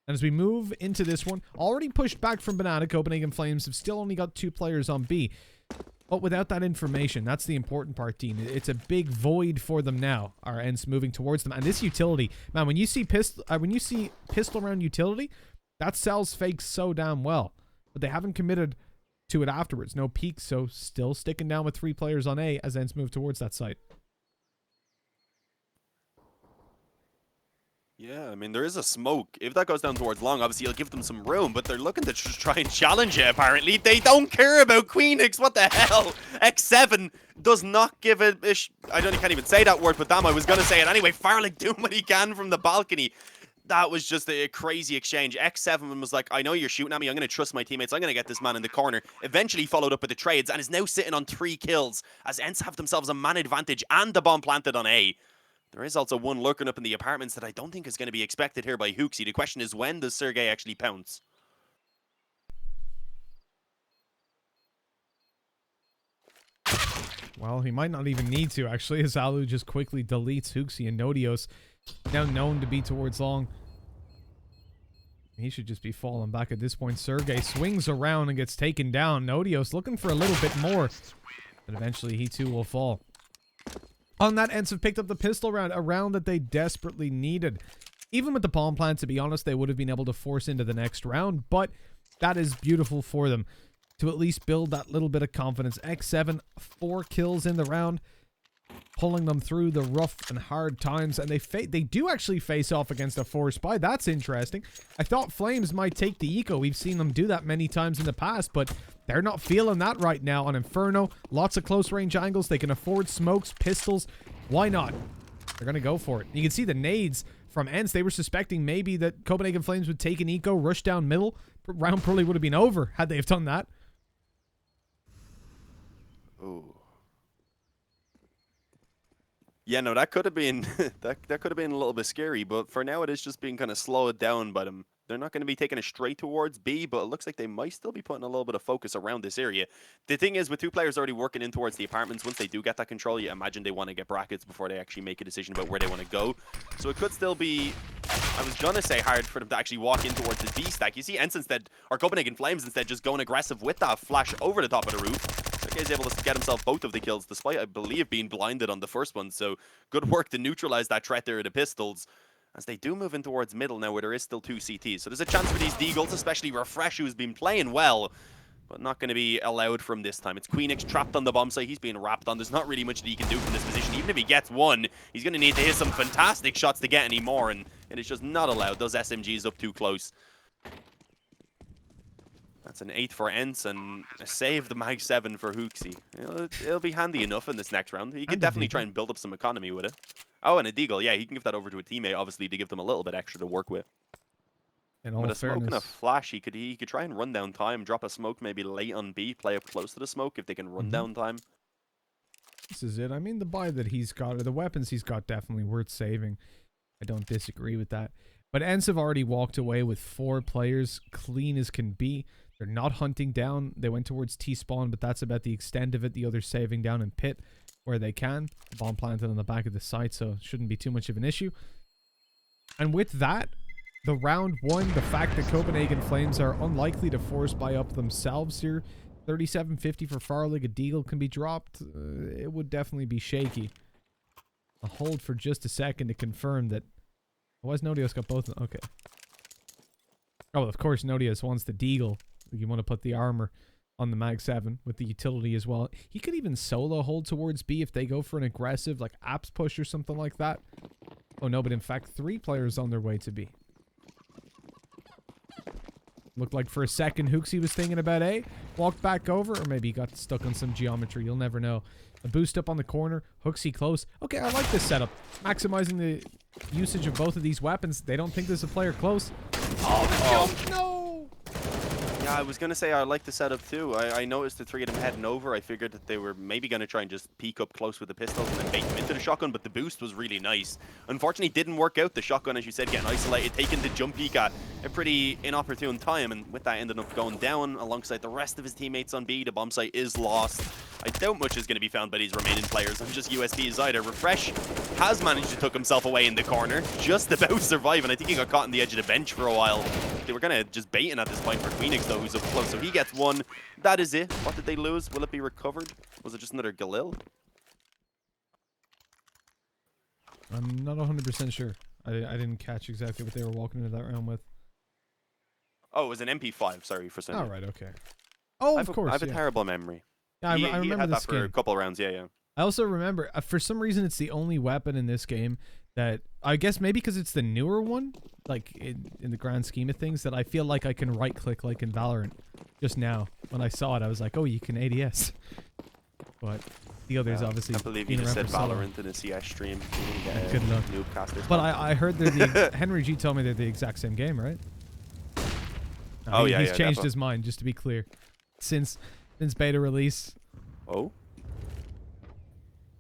And as we move into this one, already pushed back from Banana, Copenhagen Flames have still only got 2 players on B. But without that information, that's the important part, Dean. It's a big void for them now. Our ENCE moving towards them, and this utility, man. When you see pistol round utility, that sells fakes so damn well. But they haven't committed to it afterwards. No peaks, so still sticking down with 3 players on A as ENCE move towards that site. Yeah, I mean, there is a smoke. If that goes down towards long, obviously you'll give them some room, but they're looking to just try and challenge it, apparently. They don't care about Queenix. What the hell? X7 does not give a... I can't even say that word, but damn, I was going to say it anyway. Farlick doing what he can from the balcony. That was just a crazy exchange. X7 was like, I know you're shooting at me. I'm going to trust my teammates. I'm going to get this man in the corner. Eventually followed up with the trades and is now sitting on 3 kills as ENCE have themselves a man advantage and the bomb planted on A. There is also one lurking up in the apartments that I don't think is going to be expected here by Hooksy. The question is, when does Sergey actually pounce? Well, he might not even need to, actually, as Alu just quickly deletes Hooksy and Nodios, now known to be towards long. He should just be falling back at this point. Sergey swings around and gets taken down. Nodios looking for a little bit more, but eventually he too will fall. On that, ENCE have picked up the pistol round, a round that they desperately needed. Even with the bomb plant, to be honest, they would have been able to force into the next round, but that is beautiful for them to at least build that little bit of confidence. X7, 4 kills in the round, pulling them through the rough and hard times, and they do actually face off against a 4 spy. That's interesting. I thought Flames might take the eco. We've seen them do that many times in the past, but they're not feeling that right now on Inferno. Lots of close range angles. They can afford smokes, pistols. Why not? They're going to go for it. You can see the nades from ENCE. They were suspecting maybe that Copenhagen Flames would take an eco, rush down middle. Round probably would have been over had they have done that. Ooh. Yeah, no, that could have been that could have been a little bit scary, but for now it is just being kind of slowed down by them. They're not going to be taking it straight towards B, but it looks like they might still be putting a little bit of focus around this area. The thing is, with 2 players already working in towards the apartments, once they do get that control, you imagine they want to get brackets before they actually make a decision about where they want to go. So it could still be, I was going to say, hard for them to actually walk in towards the B stack. You see ENCE instead, or Copenhagen Flames instead, just going aggressive with that flash over the top of the roof. Sergey's able to get himself both of the kills, despite, I believe, being blinded on the first one. So good work to neutralize that threat there of the pistols, as they do move in towards middle now, where there is still 2 CTs. So there's a chance for these Deagles, especially Refresh, who's been playing well, but not going to be allowed from this time. It's Queenix trapped on the bomb site. He's being wrapped on. There's not really much that he can do from this position. Even if he gets one, he's going to need to hit some fantastic shots to get any more, and it is just not allowed. Those SMGs up too close. That's an 8 for ENCE and a save the Mag 7 for Hooksy. It'll be handy enough in this next round. He could definitely try and build up some economy with it. Oh, and a Deagle. Yeah, he can give that over to a teammate, obviously, to give them a little bit extra to work with. In all with a smoke and a fairness, flash, he could try and run down time, drop a smoke maybe late on B, play up close to the smoke if they can run down time. this is it. I mean, the buy that he's got, or the weapons he's got, definitely worth saving. I don't disagree with that. But ENCE have already walked away with 4 players, clean as can be. They're not hunting down. They went towards T-spawn, but that's about the extent of it. The others saving down in pit where they can. The bomb planted on the back of the site, so it shouldn't be too much of an issue. And with that, the round 1, the fact that Copenhagen Flames are unlikely to force buy up themselves here, 37.50 for Farlig, a Deagle can be dropped. It would definitely be shaky. I'll hold for just a second to confirm that. Why has Nodios got both? Okay. Oh, of course, Nodios wants the Deagle. You want to put the armor on the Mag 7 with the utility as well. He could even solo hold towards B if they go for an aggressive, like, apps push or something like that. Oh, no, but in fact, 3 players on their way to B. Looked like for a second Hooksy was thinking about A. Walked back over, or maybe he got stuck on some geometry. You'll never know. A boost up on the corner. Hooksy close. Okay, I like this setup. Maximizing the usage of both of these weapons. They don't think there's a player close. Oh, the jump! No! Yeah, I was going to say I like the setup too. I noticed the 3 of them heading over. I figured that they were maybe going to try and just peek up close with the pistols and then bait them into the shotgun, but the boost was really nice. Unfortunately, didn't work out. The shotgun, as you said, getting isolated, taking the jump peek at a pretty inopportune time, and with that ended up going down alongside the rest of his teammates on B. The bomb site is lost. I doubt much is going to be found by these remaining players on just USBs either. Refresh has managed to tuck himself away in the corner, just about surviving. I think he got caught on the edge of the bench for a while. They were kind of just baiting at this point for Queenix, though, who's up close. So he gets one. That is it. What did they lose? Will it be recovered? Was it just another Galil? I'm not 100% sure. I didn't catch exactly what they were walking into that round with. Oh, it was an MP5. Sorry for saying. Oh, right, okay. Oh, of course, I have a yeah. terrible memory. Yeah, I He remember had the that for a skin. couple of rounds. Yeah, yeah. I also remember, for some reason, it's the only weapon in this game that, I guess maybe because it's the newer one, like in the grand scheme of things, that I feel like I can right-click like in Valorant. Just now, when I saw it, I was like, oh, you can ADS. But the others obviously. I believe you just said Valorant in a CS stream. Good luck. But I heard they're the Henry G told me they're the exact same game, right? No, he's changed definitely. his mind, just to be clear, since beta release. Oh,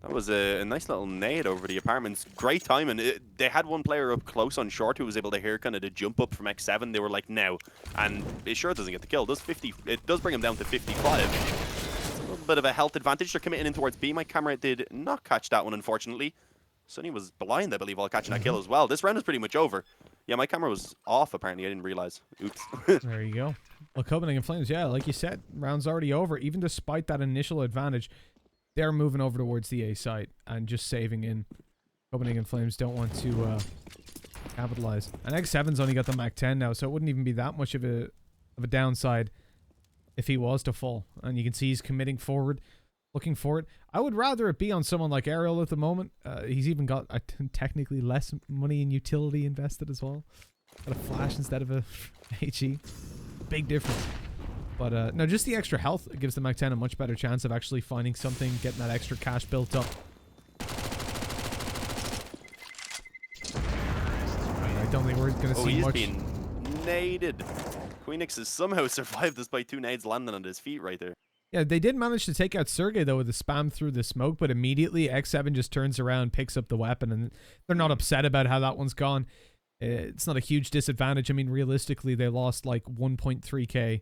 that was a nice little nade over the apartments. Great timing. They had one player up close on short who was able to hear kind of the jump up from X7. They were like, now, and it sure doesn't get the kill. It does bring him down to 55. It's a little bit of a health advantage. They're committing in towards B. My camera did not catch that one, unfortunately. Sunny was blind, I believe, while catching that kill as well. This round is pretty much over. Yeah, my camera was off, apparently. I didn't realize. Oops. There you go. Well, Copenhagen Flames, yeah, like you said, round's already over. Even despite that initial advantage, they're moving over towards the A site and just saving in. Copenhagen Flames don't want to capitalize. And X7's only got the Mac 10 now, so it wouldn't even be that much of a downside if he was to fall. And you can see he's committing forward, looking for it. I would rather it be on someone like Ariel at the moment. He's even got technically less money in utility invested as well. Got a flash instead of a HE. Big difference. But no, just the extra health gives the Mac 10 a much better chance of actually finding something, getting that extra cash built up. I don't think we're going to see much. He's being naded. Queenix has somehow survived despite two nades landing on his feet right there. Yeah, they did manage to take out Sergey, though, with the spam through the smoke, but immediately X7 just turns around, picks up the weapon, and they're not upset about how that one's gone. It's not a huge disadvantage. I mean, realistically, they lost like 1.3k,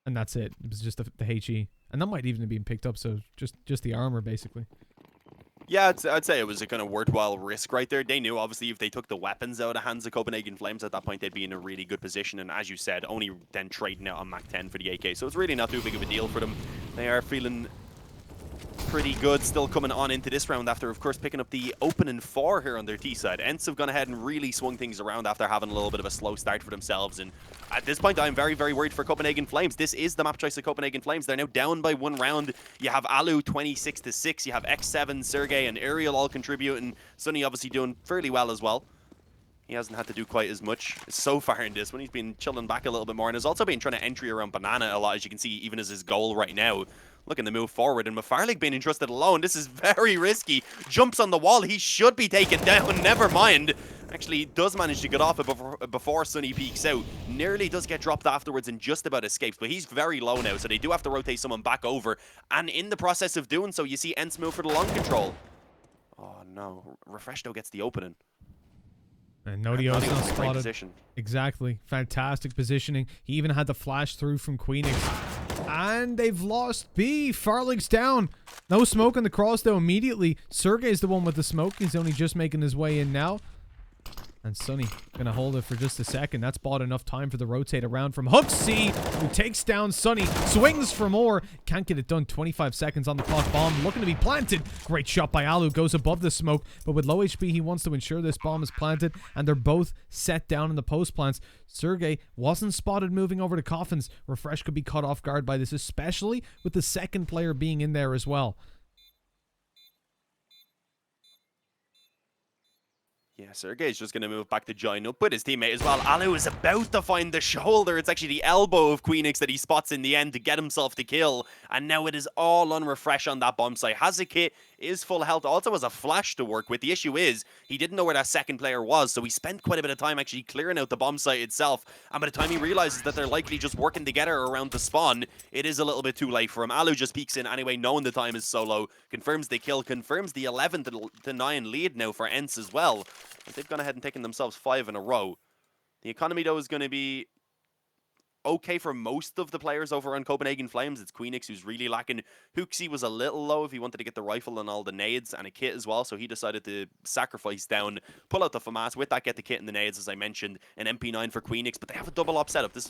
and that's it. It was just the HE. And that might even have been picked up, so just the armor, basically. Yeah, I'd say it was a kind of worthwhile risk right there. They knew, obviously, if they took the weapons out of the hands of Copenhagen Flames at that point, they'd be in a really good position. And as you said, only then trading out on Mac 10 for the AK. So it's really not too big of a deal for them. They are feeling pretty good still coming on into this round after, of course, picking up the opening 4 here on their T side. ENCE have gone ahead and really swung things around after having a little bit of a slow start for themselves. And at this point, I'm very, very worried for Copenhagen Flames. This is the map choice of Copenhagen Flames. They're now down by 1 round. You have Alu 26-6. You have X7, Sergey, and Ariel all contributing. Sunny obviously doing fairly well as well. He hasn't had to do quite as much so far in this one. He's been chilling back a little bit more and has also been trying to entry around Banana a lot, as you can see, even as his goal right now. Looking to move forward, and Mafarlik being entrusted alone. This is very risky. Jumps on the wall. He should be taken down. Never mind. Actually, does manage to get off it before Sunny peeks out. Nearly does get dropped afterwards and just about escapes, but he's very low now, so they do have to rotate someone back over. And in the process of doing so, you see ENCE move for the long control. Oh, no. Refreshdo gets the opening. And Nodio's not spotted. Position. Exactly. Fantastic positioning. He even had the flash through from Queenix. And they've lost B. Farlig's down. No smoke on the cross, though, immediately. Sergey's the one with the smoke. He's only just making his way in now. And Sunny gonna hold it for just a second. That's bought enough time for the rotate around from HooXi, who takes down Sunny, swings for more. Can't get it done. 25 seconds on the clock. Bomb looking to be planted. Great shot by Alu. Goes above the smoke, but with low HP, he wants to ensure this bomb is planted, and they're both set down in the post plants. Sergey wasn't spotted moving over to coffins. Refresh could be caught off guard by this, especially with the second player being in there as well. Yeah, Sergey's just going to move back to join up with his teammate as well. Alu is about to find the shoulder. It's actually the elbow of Queenix that he spots in the end to get himself the kill. And now it is all on Refresh on that bomb site. Has a kit, is full health, also has a flash to work with. The issue is he didn't know where that second player was, so he spent quite a bit of time actually clearing out the bomb site itself. And by the time he realizes that they're likely just working together around the spawn, it is a little bit too late for him. Alu just peeks in anyway, knowing the time is so low. Confirms the kill, confirms the 11-9 lead now for ENCE as well. They've gone ahead and taken themselves 5 in a row. The economy, though, is going to be okay for most of the players over on Copenhagen Flames. It's Queenix who's really lacking. Hooksy was a little low if he wanted to get the rifle and all the nades and a kit as well, so he decided to sacrifice down, pull out the FAMAS, with that get the kit and the nades, as I mentioned, an MP9 for Queenix, but they have a double op setup. This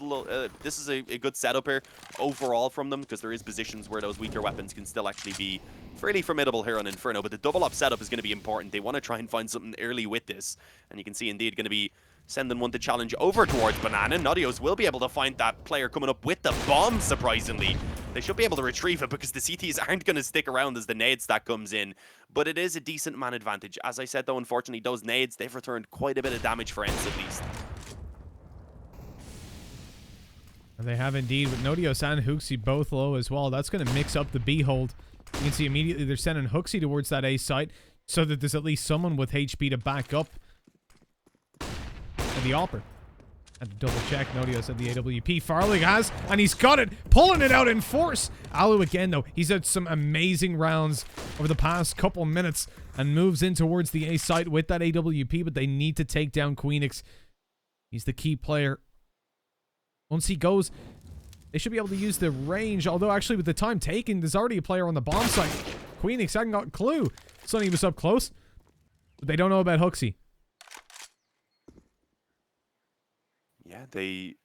is a good setup here overall from them, because there is positions where those weaker weapons can still actually be fairly formidable here on Inferno, but the double op setup is going to be important. They want to try and find something early with this, and you can see indeed going to be sending one to challenge over towards Banana. Naughtios will be able to find that player coming up with the bomb, surprisingly. They should be able to retrieve it because the CTs aren't going to stick around as the nade stack comes in. But it is a decent man advantage. As I said, though, unfortunately, those nades, they've returned quite a bit of damage for ENCE at least. And they have indeed, with Nodios and Hooksy both low as well. That's going to mix up the B hold. You can see immediately they're sending Hooksy towards that A site so that there's at least someone with HP to back up the Opper. And to double check, Nodios at the AWP. Farlig has, and he's got it, pulling it out in force. Alu again, though, he's had some amazing rounds over the past couple minutes and moves in towards the A site with that AWP, but they need to take down Queenix. He's the key player. Once he goes, they should be able to use the range, although actually with the time taken, there's already a player on the bomb site. Queenix hasn't got a clue. Sonny was up close, but they don't know about Hooksy. Yeah, they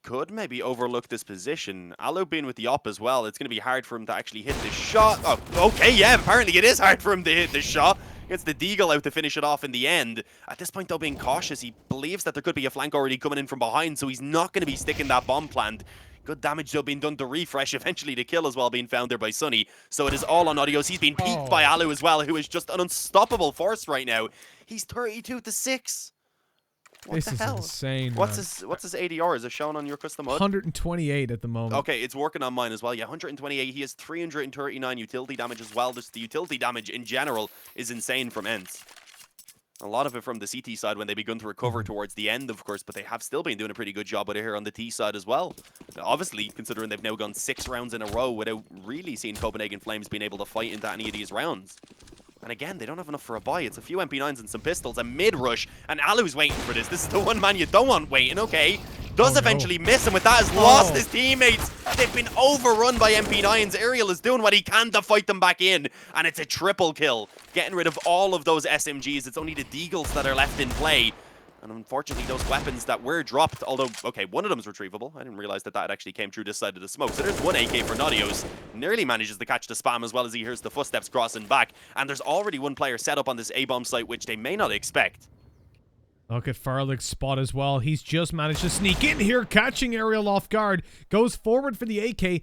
could maybe overlook this position. Alu being with the op as well, it's going to be hard for him to actually hit the shot. Oh, okay, yeah, apparently it is hard for him to hit the shot. Gets the Deagle out to finish it off in the end. At this point, though, being cautious, he believes that there could be a flank already coming in from behind, so he's not going to be sticking that bomb planned. Good damage, though, being done to refresh. Eventually, the kill as well being found there by Sonny. So it is all on Audios. He's been peeked by Alu as well, who is just an unstoppable force right now. He's 32-6. What this the is hell? Insane. What's his ADR? Is it shown on your custom HUD? 128 at the moment. Okay, it's working on mine as well. Yeah, 128. He has 339 utility damage as well. Just the utility damage in general is insane from ENCE. A lot of it from the CT side when they begun to recover towards the end, of course, but they have still been doing a pretty good job with it here on the T side as well. Obviously, considering they've now gone 6 rounds in a row without really seeing Copenhagen Flames being able to fight into any of these rounds. And again, they don't have enough for a buy. It's a few MP9s and some pistols, a mid-rush, and Alu's waiting for this. This is the one man you don't want waiting, okay. Does eventually miss, and with that has lost his teammates. They've been overrun by MP9s. Aerial is doing what he can to fight them back in, and it's a triple kill. Getting rid of all of those SMGs. It's only the Deagles that are left in play. And unfortunately, those weapons that were dropped, although, okay, one of them's retrievable. I didn't realize that that actually came through this side of the smoke. So there's one AK for Naughtios. Nearly manages to catch the spam as well as he hears the footsteps crossing back. And there's already one player set up on this A-bomb site, which they may not expect. Look at Farlig's spot as well. He's just managed to sneak in here, catching Aerial off guard. Goes forward for the AK,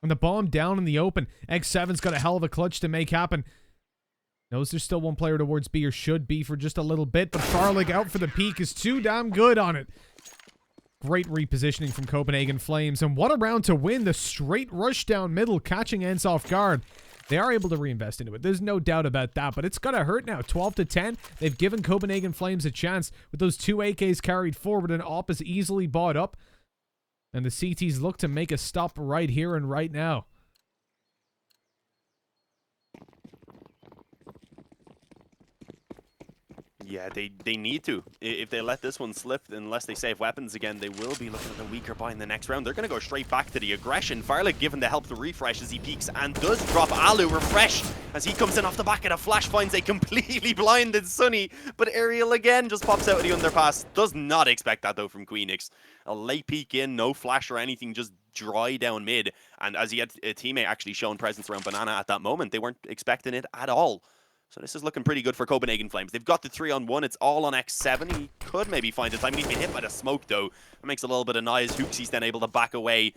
and the bomb down in the open. X7's got a hell of a clutch to make happen. Knows there's still one player towards B, or should be for just a little bit, but Farlig out for the peak is too damn good on it. Great repositioning from Copenhagen Flames, and what a round to win. The straight rush down middle, catching ENCE off guard. They are able to reinvest into it. There's no doubt about that, but it's gonna hurt now. 12-10. They've given Copenhagen Flames a chance with those 2 AKs carried forward, and op is easily bought up. And the CTs look to make a stop right here and right now. Yeah, they need to. If they let this one slip, unless they save weapons again, they will be looking at a weaker buy in the next round. They're going to go straight back to the aggression. Farlig given the help to refresh as he peeks and does drop Alu refresh as he comes in off the back of the flash, finds a completely blinded Sonny. But Aerial again just pops out of the underpass. Does not expect that though from Queenix. A late peek in, no flash or anything, just dry down mid. And as he had a teammate actually showing presence around Banana at that moment, they weren't expecting it at all. So this is looking pretty good for Copenhagen Flames. They've got the 3-on-1. It's all on X7. He could maybe find a time. He's been hit by the smoke, though. It makes a little bit of noise. Hooksy's then able to back away.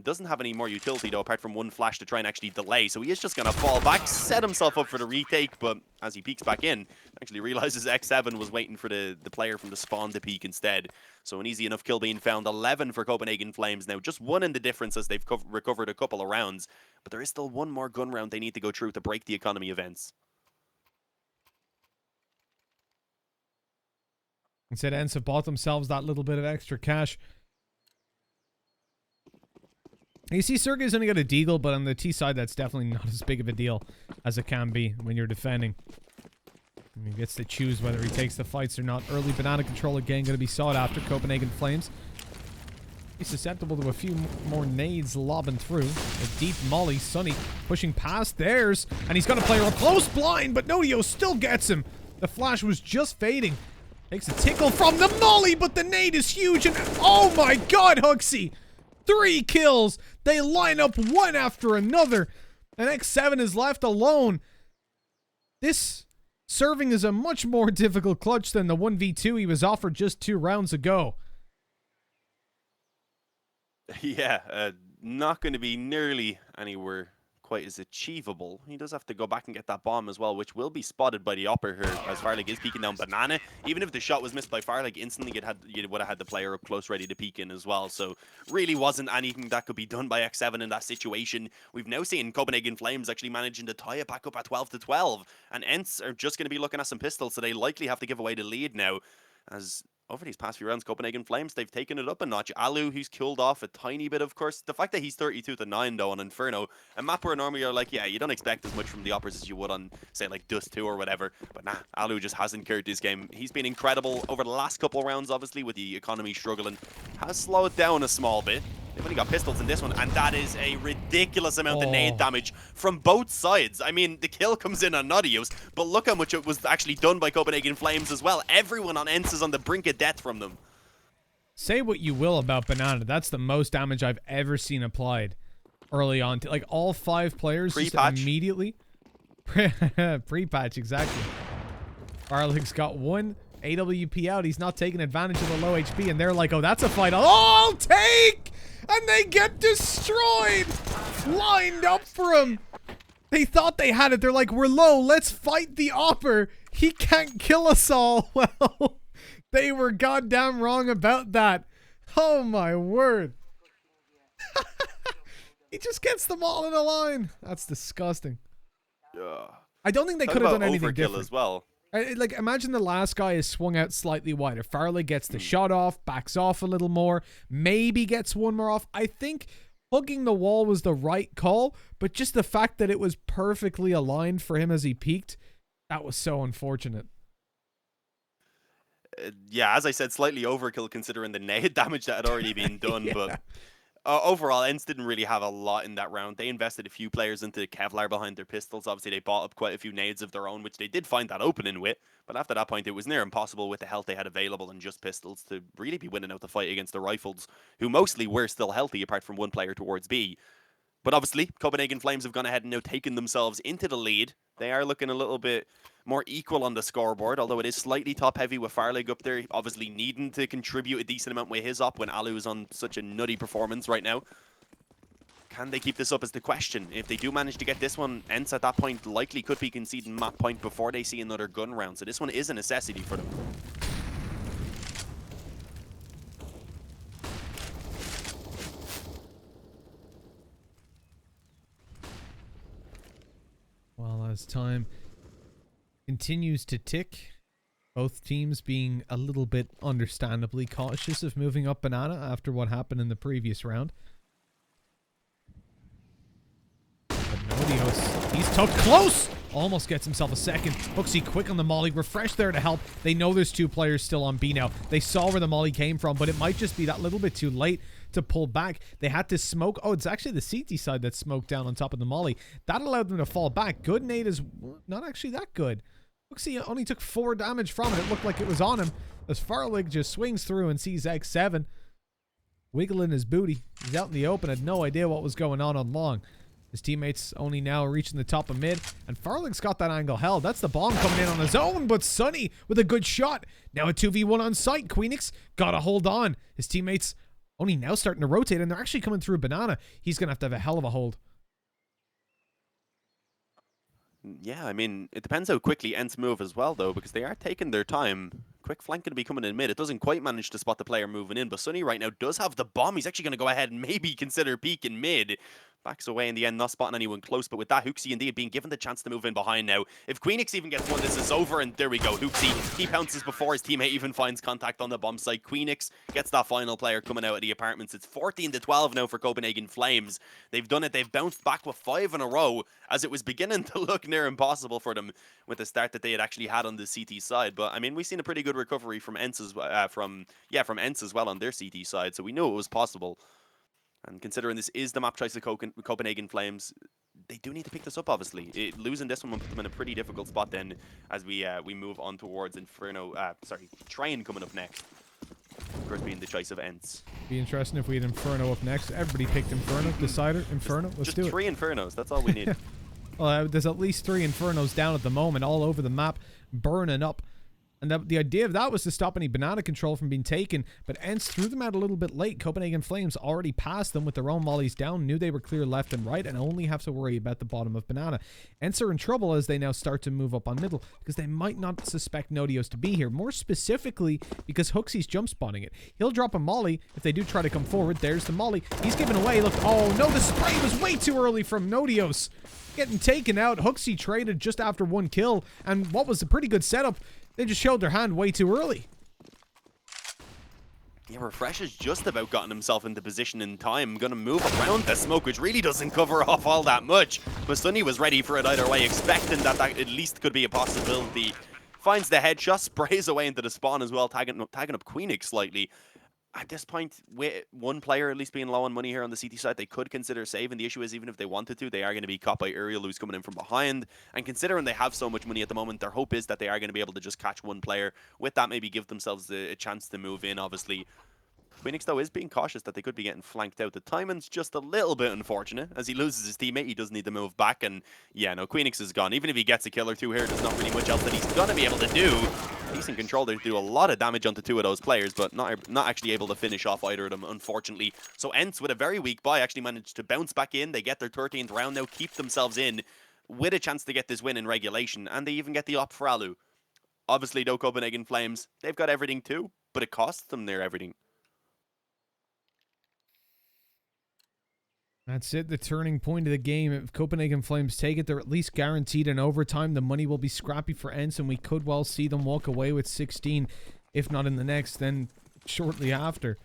Doesn't have any more utility, though, apart from one flash to try and actually delay. So he is just going to fall back, set himself up for the retake. But as he peeks back in, actually realizes X7 was waiting for the player from the spawn to peek instead. So an easy enough kill being found. 11 for Copenhagen Flames now. Just 1 in the difference as they've recovered a couple of rounds. But there is still one more gun round they need to go through to break the economy of ENCE. Instead, ENCE have bought themselves that little bit of extra cash. You see, Sergey's only got a Deagle, but on the T side, that's definitely not as big of a deal as it can be when you're defending. And he gets to choose whether he takes the fights or not. Early banana control again going to be sought after. Copenhagen Flames He's susceptible to a few more nades lobbing through. A deep molly. Sunny pushing past theirs. And he's going to play a close blind, but Nodio still gets him. The flash was just fading. Takes a tickle from the molly, but the nade is huge. And oh my god, Hooksy! 3 kills. They line up one after another. And X7 is left alone. This serving is a much more difficult clutch than the 1v2 he was offered just 2 rounds ago. Yeah, not going to be nearly anywhere quite as achievable. He does have to go back and get that bomb as well, which will be spotted by the upper here as Farlig is peeking down Banana. Even if the shot was missed by Farlig, instantly you would have had the player up close ready to peek in as well. So really wasn't anything that could be done by X7 in that situation. We've now seen Copenhagen Flames actually managing to tie it back up at 12-12, and ENCE are just going to be looking at some pistols, so they likely have to give away the lead now, as over these past few rounds, Copenhagen Flames, they've taken it up a notch. Alu, who's cooled off a tiny bit, of course. The fact that he's 32-9, though, on Inferno, a map where normally you're like, yeah, you don't expect as much from the uppers as you would on, say, like Dust 2 or whatever. But nah, Alu just hasn't carried this game. He's been incredible over the last couple of rounds, obviously, with the economy struggling. Has slowed down a small bit. They've only got pistols in this one, and that is a ridiculous amount of nade damage from both sides. I mean, the kill comes in on Nodios, but look how much it was actually done by Copenhagen Flames as well. Everyone on ENCE is on the brink of death from them. Say what you will about Banana, that's the most damage I've ever seen applied early on. Like, all 5 players just immediately... Pre-patch, exactly. Farlig's got 1 AWP out. He's not taking advantage of the low HP, and they're like, oh, that's a fight I'll take! And they get destroyed! Lined up for him! They thought they had it. They're like, we're low. Let's fight the Opper. He can't kill us all. Well, they were goddamn wrong about that. Oh, my word. He just gets them all in a line. That's disgusting. Yeah. I don't think they could have done anything overkill different. as well. Like, imagine the last guy is swung out slightly wider. Farley gets the shot off, backs off a little more, maybe gets one more off. I think hugging the wall was the right call, but just the fact that it was perfectly aligned for him as he peaked, that was so unfortunate. Yeah, as I said, slightly overkill considering the nade damage that had already been done, Yeah. but... overall, ENCE didn't really have a lot in that round. They invested a few players into Kevlar behind their pistols. Obviously, they bought up quite a few nades of their own, which they did find that opening with. But after that point, it was near impossible with the health they had available and just pistols to really be winning out the fight against the Rifles, who mostly were still healthy apart from one player towards B. But obviously, Copenhagen Flames have gone ahead and now taken themselves into the lead. They are looking a little bit more equal on the scoreboard, although it is slightly top-heavy with Farlig up there, obviously needing to contribute a decent amount with his op when Alu is on such a nutty performance right now. Can they keep this up is the question. If they do manage to get this one, ENCE at that point likely could be conceding map point before they see another gun round, so this one is a necessity for them. Well, as time continues to tick, both teams being a little bit understandably cautious of moving up Banana after what happened in the previous round. But Nodios, he's tucked close! Almost gets himself a second. Hooksy quick on the molly. Refresh there to help. They know there's 2 players still on B now. They saw where the molly came from, but it might just be that little bit too late to pull back. They had to smoke. Oh, it's actually the CT side that smoked down on top of the molly. That allowed them to fall back. Good nade is not actually that good. Hooksy only took 4 damage from it. It looked like it was on him as Farlig just swings through and sees X7 wiggling his booty. He's out in the open, had no idea what was going on long. His teammates only now reaching the top of mid, and Farlig's got that angle held. That's the bomb coming in on his own, but Sunny with a good shot. Now a 2v1 on site. Queenix gotta hold on. His teammates only now starting to rotate, and they're actually coming through Banana. He's gonna have a hell of a hold. Yeah, I mean, it depends how quickly ENCE move as well, though, because they are taking their time. Quick flank going to be coming in mid. It doesn't quite manage to spot the player moving in, but Sunny right now does have the bomb. He's actually going to go ahead and maybe consider peeking mid. Backs away in the end, not spotting anyone close, but with that, Hooksy indeed being given the chance to move in behind now. If Queenix even gets one, this is over, and there we go. Hooksy, he pounces before his teammate even finds contact on the bomb site. Queenix gets that final player coming out of the apartments. It's 14-12 now for Copenhagen Flames. They've done it. They've bounced back with 5 in a row, as it was beginning to look near impossible for them with the start that they had actually had on the CT side. But, I mean, we've seen a pretty good recovery from ENCE from ENCE as well on their CT side, so we knew it was possible. And considering this is the map choice of Copenhagen Flames, they do need to pick this up, obviously. Losing this one will put them in a pretty difficult spot then as we move on towards Inferno. Train coming up next. Of course, being the choice of ENCE. Be interesting if we had Inferno up next. Everybody picked Inferno. Decider, Inferno. Let's do it. Just 3 Infernos. That's all we need. Well, there's at least 3 Infernos down at the moment, all over the map, burning up. And the idea of that was to stop any banana control from being taken, but ENCE threw them out a little bit late. Copenhagen Flames already passed them with their own mollies down, knew they were clear left and right, and only have to worry about the bottom of banana. ENCE are in trouble as they now start to move up on middle, because they might not suspect Nodios to be here. More specifically, because Hooksy's jump spawning it. He'll drop a molly if they do try to come forward. There's the molly. He's given away. Look, oh no, the spray was way too early from Nodios. Getting taken out. Hooksy traded just after 1 kill, and what was a pretty good setup. They just showed their hand way too early. Yeah, Refresh has just about gotten himself into position in time. Going to move around the smoke, which really doesn't cover off all that much. But Sunny was ready for it either way, expecting that at least could be a possibility. Finds the headshot, sprays away into the spawn as well, tagging up Queenix slightly. At this point, with 1 player at least being low on money here on the CT side, they could consider saving. The issue is, even if they wanted to, they are going to be caught by Uriel, who's coming in from behind. And considering they have so much money at the moment, their hope is that they are going to be able to just catch 1 player. With that, maybe give themselves a chance to move in, obviously. Queenix, though, is being cautious that they could be getting flanked out. The timing's just a little bit unfortunate. As he loses his teammate, he does need to move back. And, yeah, no, Queenix is gone. Even if he gets a kill or 2 here, there's not really much else that he's going to be able to do. Decent control. They do a lot of damage onto 2 of those players, but not actually able to finish off either of them, unfortunately. So ENCE, with a very weak buy, actually managed to bounce back in. They get their 13th round now, keep themselves in with a chance to get this win in regulation, and they even get the op for Alu. Obviously, though, Copenhagen Flames, they've got everything too, but it costs them their everything. That's it, the turning point of the game. If Copenhagen Flames take it, they're at least guaranteed in overtime. The money will be scrappy for ENCE, and we could well see them walk away with 16, if not in the next, then shortly after.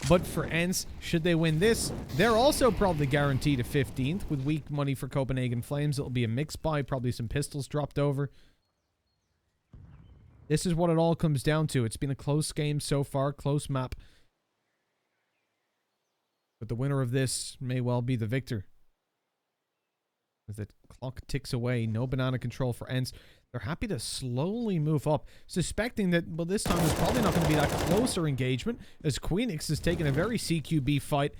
But for ENCE, should they win this, they're also probably guaranteed a 15th. With weak money for Copenhagen Flames, it'll be a mixed buy, probably some pistols dropped over. This is what it all comes down to. It's been a close game so far, close map. But the winner of this may well be the victor. As the clock ticks away, no banana control for ENCE. They're happy to slowly move up, suspecting that, well, this time there's probably not going to be that closer engagement, as Queenix is taking a very CQB fight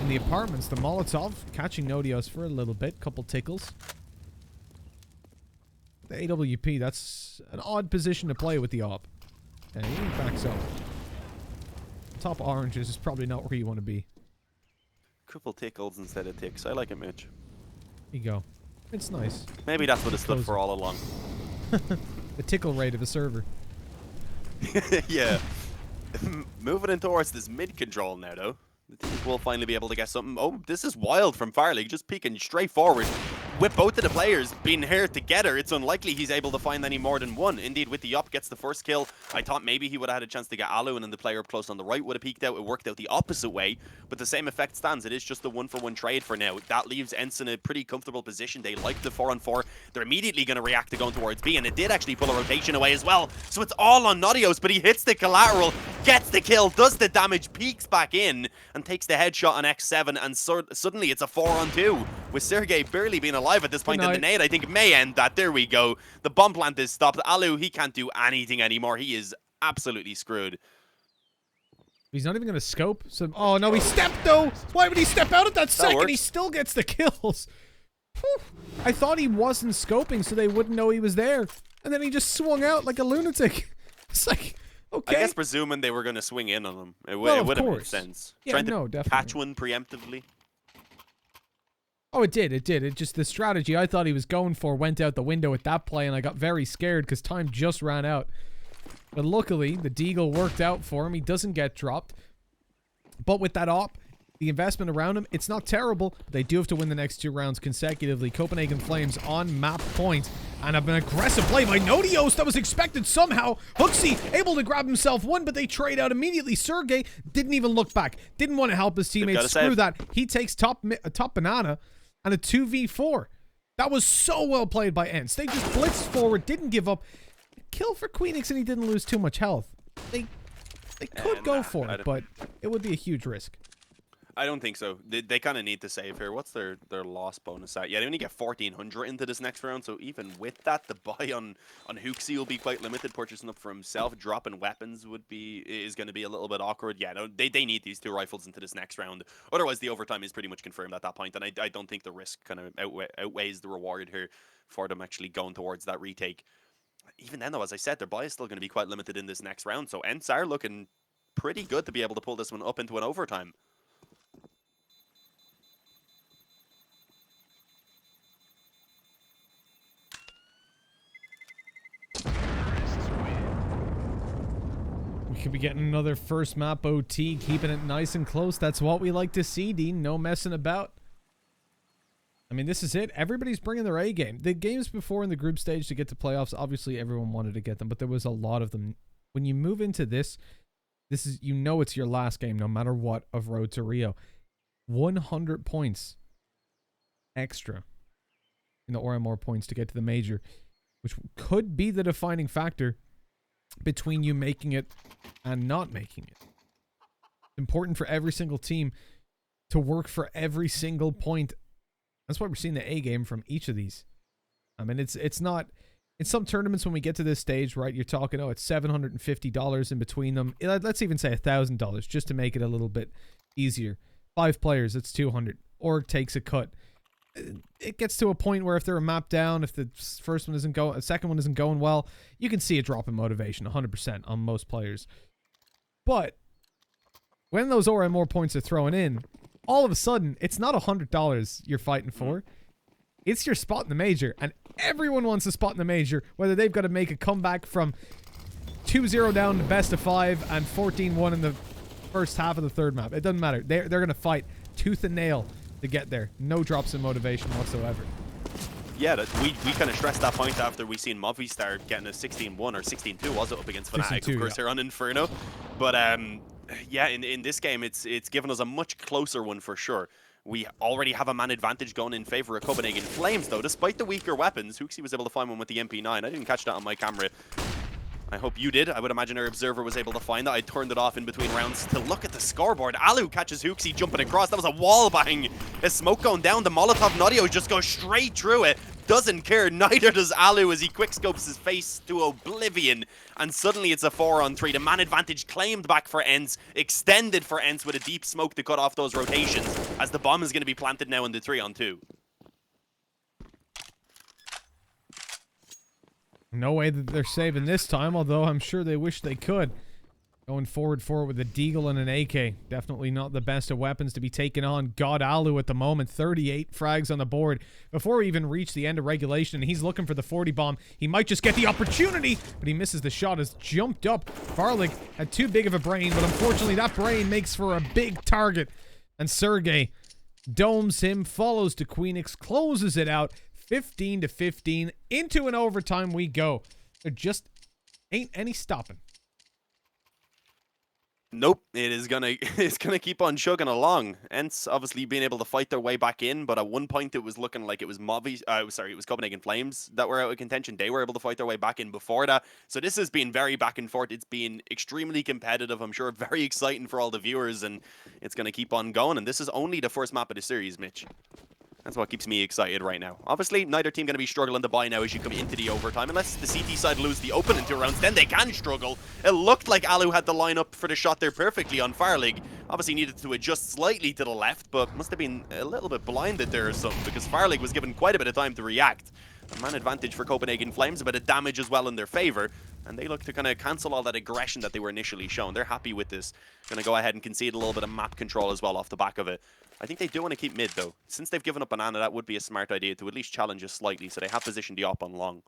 in the apartments. The Molotov catching Nodios for a little bit, couple tickles. The AWP, that's an odd position to play with the op. And he backs up. Top oranges is probably not where you want to be. Couple tickles instead of ticks. I like it, Mitch. Here you go. It's nice. Maybe that's what it stood for all along. The tickle rate of a server. Yeah. Moving in towards this mid control now, though. The teams will finally be able to get something. Oh, this is wild from Farley. Just peeking straight forward. With both of the players being here together, it's unlikely he's able to find any more than 1. Indeed, with the op gets the first kill. I thought maybe he would have had a chance to get Alu, and then the player up close on the right would have peeked out. It worked out the opposite way, but the same effect stands. It is just a 1-for-1 trade for now. That leaves ENCE in a pretty comfortable position. They like the 4-on-4. They're immediately going to react to going towards B, and it did actually pull a rotation away as well. So it's all on Nodios, but he hits the collateral, gets the kill, does the damage, peeks back in, and takes the headshot on X7, and suddenly it's a 4-on-2. With Sergey barely being alive at this point in the nade, I think may end that. There we go. The bomb plant is stopped. Alu, he can't do anything anymore. He is absolutely screwed. He's not even going to scope. So, oh, no, he stepped, though. Why would he step out at that second? Works. He still gets the kills. Whew. I thought he wasn't scoping, so they wouldn't know he was there. And then he just swung out like a lunatic. It's like, okay. I guess presuming they were going to swing in on him. It would have made sense. Yeah, Trying no, to definitely. catch one preemptively. Oh, it did. It just, the strategy I thought he was going for went out the window with that play, and I got very scared because time just ran out. But luckily, the deagle worked out for him. He doesn't get dropped. But with that op, the investment around him, it's not terrible. But they do have to win the next 2 rounds consecutively. Copenhagen Flames on map point. And an aggressive play by Nodios that was expected somehow. Hooksy able to grab himself one, but they trade out immediately. Sergey didn't even look back. Didn't want to help his teammates. Screw that. He takes top banana and a 2v4. That was so well played by ENCE. They just blitzed forward, didn't give up. Kill for Queenix, and he didn't lose too much health. They could go for it, but it would be a huge risk. I don't think so. They kind of need to save here. What's their loss bonus at? Yeah, they only get 1,400 into this next round, so even with that, the buy on Hooksy will be quite limited. Purchasing up for himself, dropping weapons is going to be a little bit awkward. Yeah, no, they need these 2 rifles into this next round. Otherwise, the overtime is pretty much confirmed at that point, and I don't think the risk kind of outweighs the reward here for them actually going towards that retake. Even then, though, as I said, their buy is still going to be quite limited in this next round, so ENCE are looking pretty good to be able to pull this one up into an overtime. We could be getting another first map OT, keeping it nice and close. That's what we like to see, Dean. No messing about. I mean, this is it. Everybody's bringing their A game. The games before in the group stage to get to playoffs, obviously everyone wanted to get them, but there was a lot of them. When you move into this is, you know, it's your last game, no matter what, of Road to Rio. 100 points extra in the or more points to get to the major, which could be the defining factor between you making it and not making it. It's important for every single team to work for every single point. That's why we're seeing the A game from each of these. I mean, it's not, in some tournaments when we get to this stage, right, you're talking, oh, it's $750 in between them. Let's even say $1,000 just to make it a little bit easier. 5 players, it's 200. Org takes a cut. It gets to a point where if they're a map down, if the first one isn't going, the second one isn't going well, you can see a drop in motivation 100% on most players. But when those or more points are thrown in, all of a sudden, it's not $100 you're fighting for. It's your spot in the major, and everyone wants a spot in the major, whether they've got to make a comeback from 2-0 down to best of 5 and 14-1 in the first half of the third map. It doesn't matter. They're going to fight tooth and nail to get there. No drops in motivation whatsoever. Yeah, we kind of stressed that point after we seen Movistar getting a 16-1 or 16-2, was it, up against Fnatic, of course, here on Inferno. But yeah, in this game, it's given us a much closer one for sure. We already have a man advantage going in favor of Copenhagen Flames, though. Despite the weaker weapons, Hooksy was able to find one with the MP9. I didn't catch that on my camera. I hope you did. I would imagine our observer was able to find that. I turned it off in between rounds to look at the scoreboard. Alu catches Hooksy jumping across. That was a wall bang. A smoke going down. The Molotov Nodio just goes straight through it. Doesn't care. Neither does Alu as he quickscopes his face to oblivion. And suddenly it's a 4-on-3. The man advantage claimed back for ENCE. Extended for ENCE with a deep smoke to cut off those rotations. As the bomb is going to be planted now in the 3-on-2. No way that they're saving this time, although I'm sure they wish they could. Going forward with a Deagle and an AK. Definitely not the best of weapons to be taken on God Alu at the moment. 38 frags on the board before we even reach the end of regulation. And he's looking for the 40 bomb. He might just get the opportunity, but he misses the shot. Has jumped up. Farlig had too big of a brain, but unfortunately that brain makes for a big target. And Sergey domes him, follows to Queenix, closes it out. 15-15. Into an overtime we go. There just ain't any stopping. Nope, it's gonna keep on chugging along. ENCE obviously being able to fight their way back in, but at one point it was looking like it was it was Copenhagen Flames that were out of contention. They were able to fight their way back in before that. So this has been very back and forth. It's been extremely competitive. I'm sure very exciting for all the viewers, and it's gonna keep on going. And this is only the first map of the series, Mitch. That's what keeps me excited right now. Obviously, neither team going to be struggling to buy now as you come into the overtime. Unless the CT side lose the open in 2 rounds, then they can struggle. It looked like Alu had the line up for the shot there perfectly on Farlig. Obviously needed to adjust slightly to the left, but must have been a little bit blinded there or something, because Farlig was given quite a bit of time to react. A man advantage for Copenhagen Flames, a bit of damage as well in their favor. And they look to kind of cancel all that aggression that they were initially shown. They're happy with this. Going to go ahead and concede a little bit of map control as well off the back of it. I think they do want to keep mid, though. Since they've given up banana, that would be a smart idea to at least challenge us slightly, so they have positioned the op on long.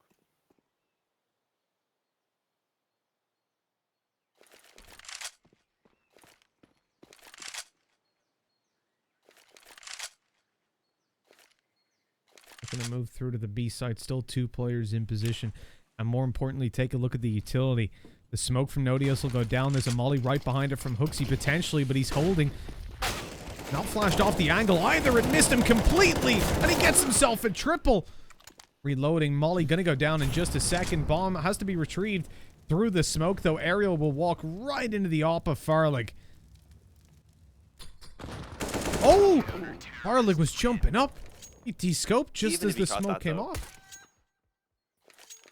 going to move through to the B side. Still 2 players in position. And more importantly, take a look at the utility. The smoke from Nodios will go down. There's a molly right behind it from Hooksy potentially, but he's holding. Not flashed off the angle either. It missed him completely. And he gets himself a triple. Reloading. Molly going to go down in just a second. Bomb has to be retrieved through the smoke, though. Aerial will walk right into the op of Farlig. Oh! Farlig was jumping up. He descoped just as the smoke came off.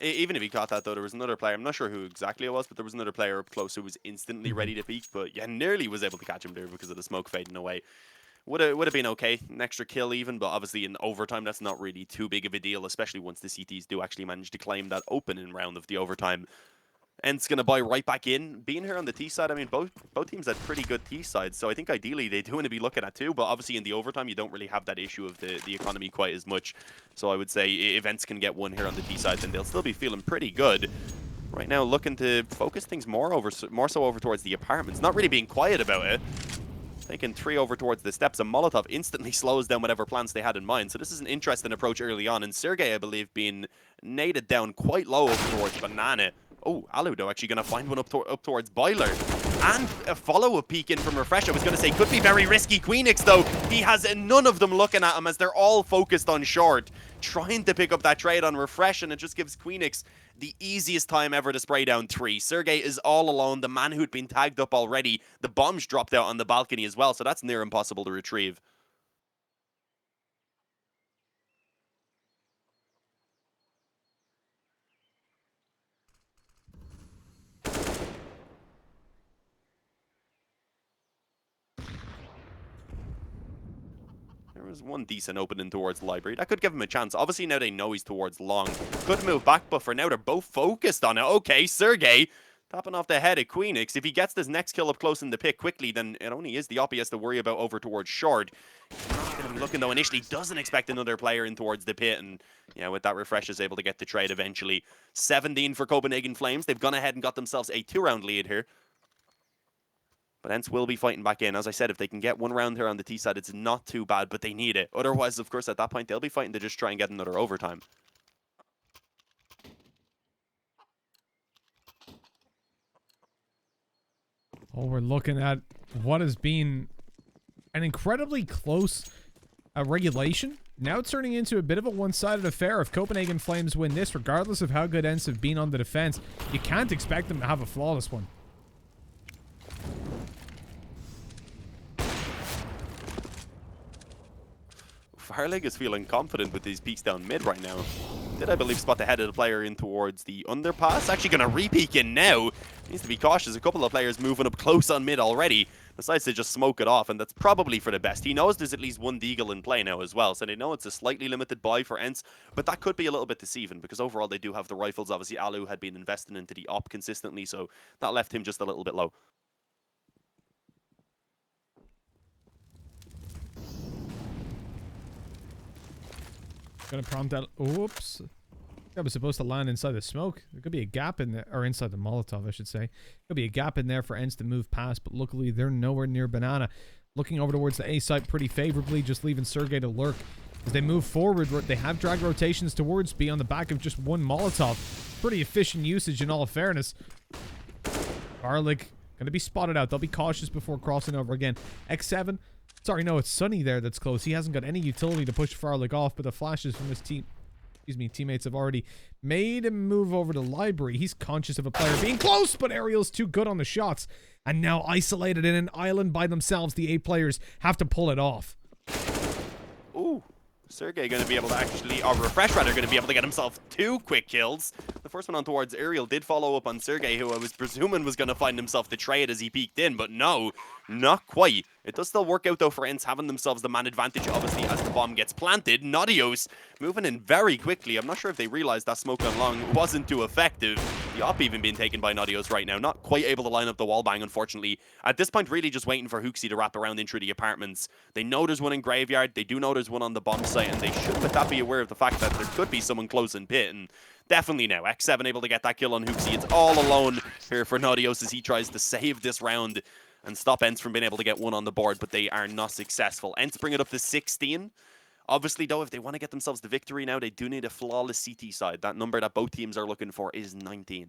Even if he caught that, though, there was another player. I'm not sure who exactly it was, but there was another player up close who was instantly ready to peek. But yeah, nearly was able to catch him there because of the smoke fading away. Would have been okay, an extra kill even, but obviously in overtime that's not really too big of a deal, especially once the CTs do actually manage to claim that opening round of the overtime. ENCE going to buy right back in. Being here on the T side, I mean, both teams had pretty good T sides, so I think ideally they do want to be looking at 2, but obviously in the overtime you don't really have that issue of the economy quite as much. So I would say if ENCE can get 1 here on the T side, then they'll still be feeling pretty good. Right now looking to focus things more so over towards the apartments, not really being quiet about it. Taking 3 over towards the steps, and Molotov instantly slows down whatever plans they had in mind. So this is an interesting approach early on, and Sergey, I believe, being naded down quite low over towards Banana. Oh, Aludo actually going to find one up towards Boiler. And a follow-up peek in from Refresh. I was going to say, could be very risky. Queenix, though, he has none of them looking at him as they're all focused on short, trying to pick up that trade on Refresh, and it just gives Queenix the easiest time ever to spray down 3. Sergey is all alone, the man who'd been tagged up already. The bombs dropped out on the balcony as well, so that's near impossible to retrieve. There was one decent opening towards the library. That could give him a chance. Obviously, now they know he's towards long. Could move back, but for now, they're both focused on it. Okay, Sergey tapping off the head of Queenix. If he gets this next kill up close in the pit quickly, then it only is the Oppie he has to worry about over towards short. He's not going to be looking, though, initially. Doesn't expect another player in towards the pit. And, yeah, with that, Refresh is able to get the trade eventually. 17 for Copenhagen Flames. They've gone ahead and got themselves a 2-round lead here. But ENCE will be fighting back in. As I said, if they can get 1 round here on the T side, it's not too bad, but they need it. Otherwise, of course, at that point, they'll be fighting to just try and get another overtime. Oh, we're looking at what has been an incredibly close regulation. Now it's turning into a bit of a one-sided affair. If Copenhagen Flames win this, regardless of how good ENCE have been on the defense, you can't expect them to have a flawless one. Farlig is feeling confident with these peeks down mid right now. Did, I believe, spot the head of the player in towards the underpass. Actually going to re-peek in now. Needs to be cautious. A couple of players moving up close on mid already. Decides to just smoke it off, and that's probably for the best. He knows there's at least 1 deagle in play now as well, so they know it's a slightly limited buy for ENCE, but that could be a little bit deceiving, because overall they do have the rifles. Obviously, Alu had been investing into the op consistently, so that left him just a little bit low. Gonna prompt that. Oops. That was supposed to land inside the smoke. There could be a gap in there, or inside the Molotov, I should say. Could be a gap in there for ENCE to move past, but luckily they're nowhere near Banana. Looking over towards the A site pretty favorably, just leaving Sergey to lurk. As they move forward, they have drag rotations towards B on the back of just 1 Molotov. Pretty efficient usage in all fairness. Farlig gonna be spotted out. They'll be cautious before crossing over again. X7. Sorry, no, it's Sunny there that's close. He hasn't got any utility to push Farlig off, but the flashes from his teammates have already made him move over to library. He's conscious of a player being close, but Aerial's too good on the shots. And now isolated in an island by themselves, the A players have to pull it off. Ooh. Sergey going to be able to actually, or Refresh rather, going to be able to get himself 2 quick kills. The first one on towards Aerial did follow up on Sergey, who I was presuming was going to find himself the trade as he peeked in, but no, not quite. It does still work out, though, for ENCE having themselves the man advantage, obviously, as the bomb gets planted. Nodios moving in very quickly. I'm not sure if they realized that smoke on long wasn't too effective. The op even being taken by Nodios right now. Not quite able to line up the wall bang, unfortunately. At this point, really just waiting for Hooksy to wrap around in through the apartments. They know there's one in Graveyard. They do know there's one on the bomb site, and they should, with that, be aware of the fact that there could be someone close in pit. And definitely now, X7 able to get that kill on Hooksy. It's all alone here for Nodios as he tries to save this round and stop ENCE from being able to get 1 on the board, but they are not successful. ENCE bring it up to 16. Obviously, though, if they want to get themselves the victory now, they do need a flawless CT side. That number that both teams are looking for is 19.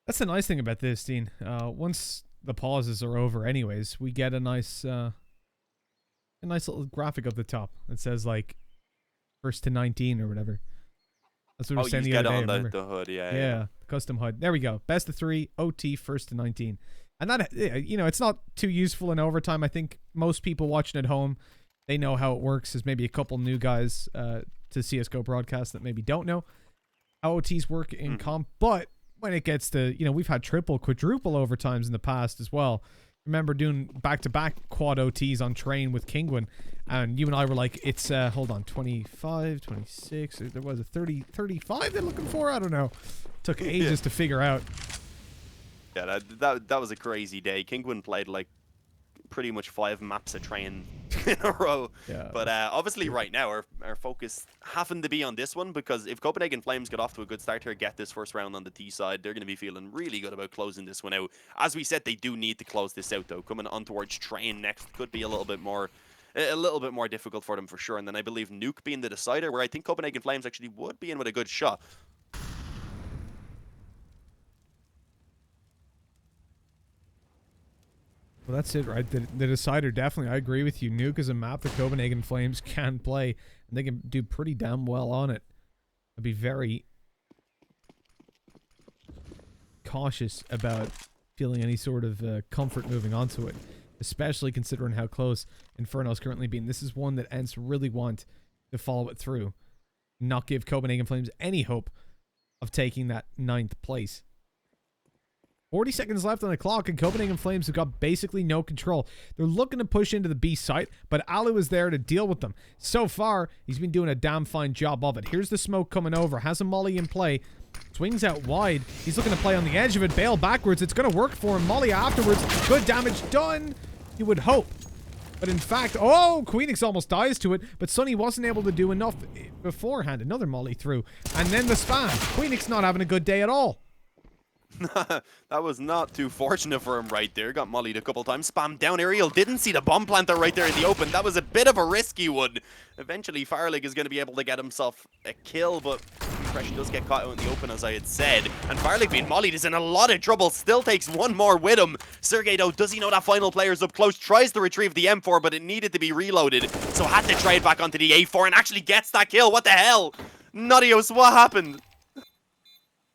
That's the nice thing about this, Dean. Once the pauses are over anyways, we get a nice little graphic up the top that says, like, first to 19 or whatever. That's what we were saying the other day, on the hood, yeah. Yeah, custom HUD. There we go. Best of 3, OT, first to 19. And that, you know, it's not too useful in overtime. I think most people watching at home, they know how it works. There's maybe a couple new guys to CSGO broadcast that maybe don't know how OTs work in comp. But when it gets to, you know, we've had triple, quadruple overtimes in the past as well. Remember doing back-to-back quad OTs on train with Kingwin, and you and I were like, it's, hold on, 25, 26, there was a 30, 35 they're looking for? I don't know. Took ages to figure out. Yeah, that was a crazy day. Kingwin played, like, pretty much 5 maps of train in a row. Yeah. But obviously right now our focus having to be on this one, because if Copenhagen Flames get off to a good start here, get this first round on the T side, they're going to be feeling really good about closing this one out. As we said, they do need to close this out though. Coming on towards train next could be a little bit more difficult for them for sure. And then I believe Nuke being the decider, where I think Copenhagen Flames actually would be in with a good shot. Well, that's it, right? The decider, definitely. I agree with you. Nuke is a map that Copenhagen Flames can play, and they can do pretty damn well on it. I'd be very cautious about feeling any sort of comfort moving onto it, especially considering how close Inferno is currently being. This is one that ENCE really want to follow it through, not give Copenhagen Flames any hope of taking that 9th place. 40 seconds left on the clock, and Copenhagen Flames have got basically no control. They're looking to push into the B site, but Alu is there to deal with them. So far, he's been doing a damn fine job of it. Here's the smoke coming over. Has a molly in play. Swings out wide. He's looking to play on the edge of it. Bail backwards. It's going to work for him. Molly afterwards. Good damage done. You would hope. But in fact, oh, Queenix almost dies to it, but Sonny wasn't able to do enough beforehand. Another molly through. And then the spam. Queenix not having a good day at all. That was not too fortunate for him right there. Got mollied a couple times. Spammed down aerial. Didn't see the bomb planter right there in the open. That was a bit of a risky one. Eventually, Farlig is going to be able to get himself a kill, but Fresh does get caught out in the open, as I had said. And Farlig being mollied is in a lot of trouble. Still takes one more with him. Sergey, though, does he know that final player's up close? Tries to retrieve the M4, but it needed to be reloaded. So had to trade back onto the A4 and actually gets that kill. What the hell? Nuttios, what happened?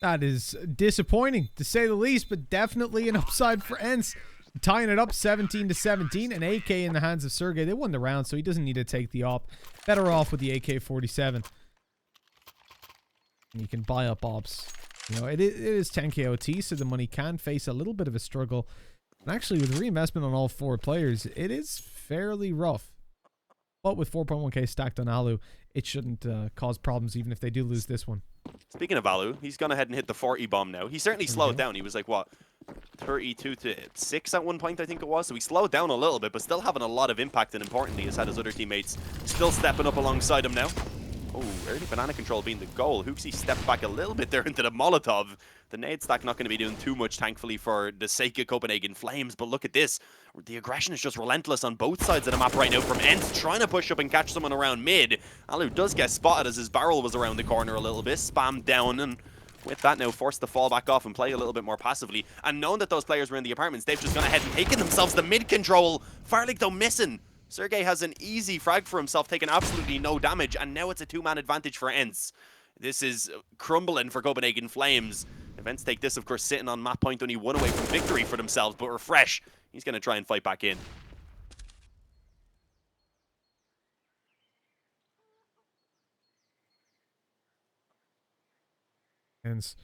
That is disappointing, to say the least, but definitely an upside for ENCE. Tying it up 17-17, an AK in the hands of Sergey. They won the round, so he doesn't need to take the op. Better off with the AK-47. And you can buy up ops. You know, it is 10k OT, so the money can face a little bit of a struggle. And actually, with reinvestment on all 4 players, it is fairly rough. But with 4.1k stacked on Alu, it shouldn't cause problems even if they do lose this one. Speaking of Alu, he's gone ahead and hit the 40 bomb now. He certainly slowed down. He was like, what, 32-6 at one point, I think it was. So he slowed down a little bit, but still having a lot of impact, and importantly has had his other teammates still stepping up alongside him now. Oh, early banana control being the goal. Hooksy stepped back a little bit there into the Molotov. The nade stack not going to be doing too much, thankfully, for the sake of Copenhagen Flames. But look at this. The aggression is just relentless on both sides of the map right now from ENCE, trying to push up and catch someone around mid. Alu does get spotted as his barrel was around the corner a little bit, spammed down, and with that now forced to fall back off and play a little bit more passively. And knowing that those players were in the apartments, they've just gone ahead and taken themselves the mid control. Farlig, though, missing. Sergey has an easy frag for himself, taking absolutely no damage, and now it's a 2-man advantage for ENCE. This is crumbling for Copenhagen Flames. Events take this, of course, sitting on map point, only 1 away from victory for themselves, but Refresh, he's going to try and fight back in. ENCE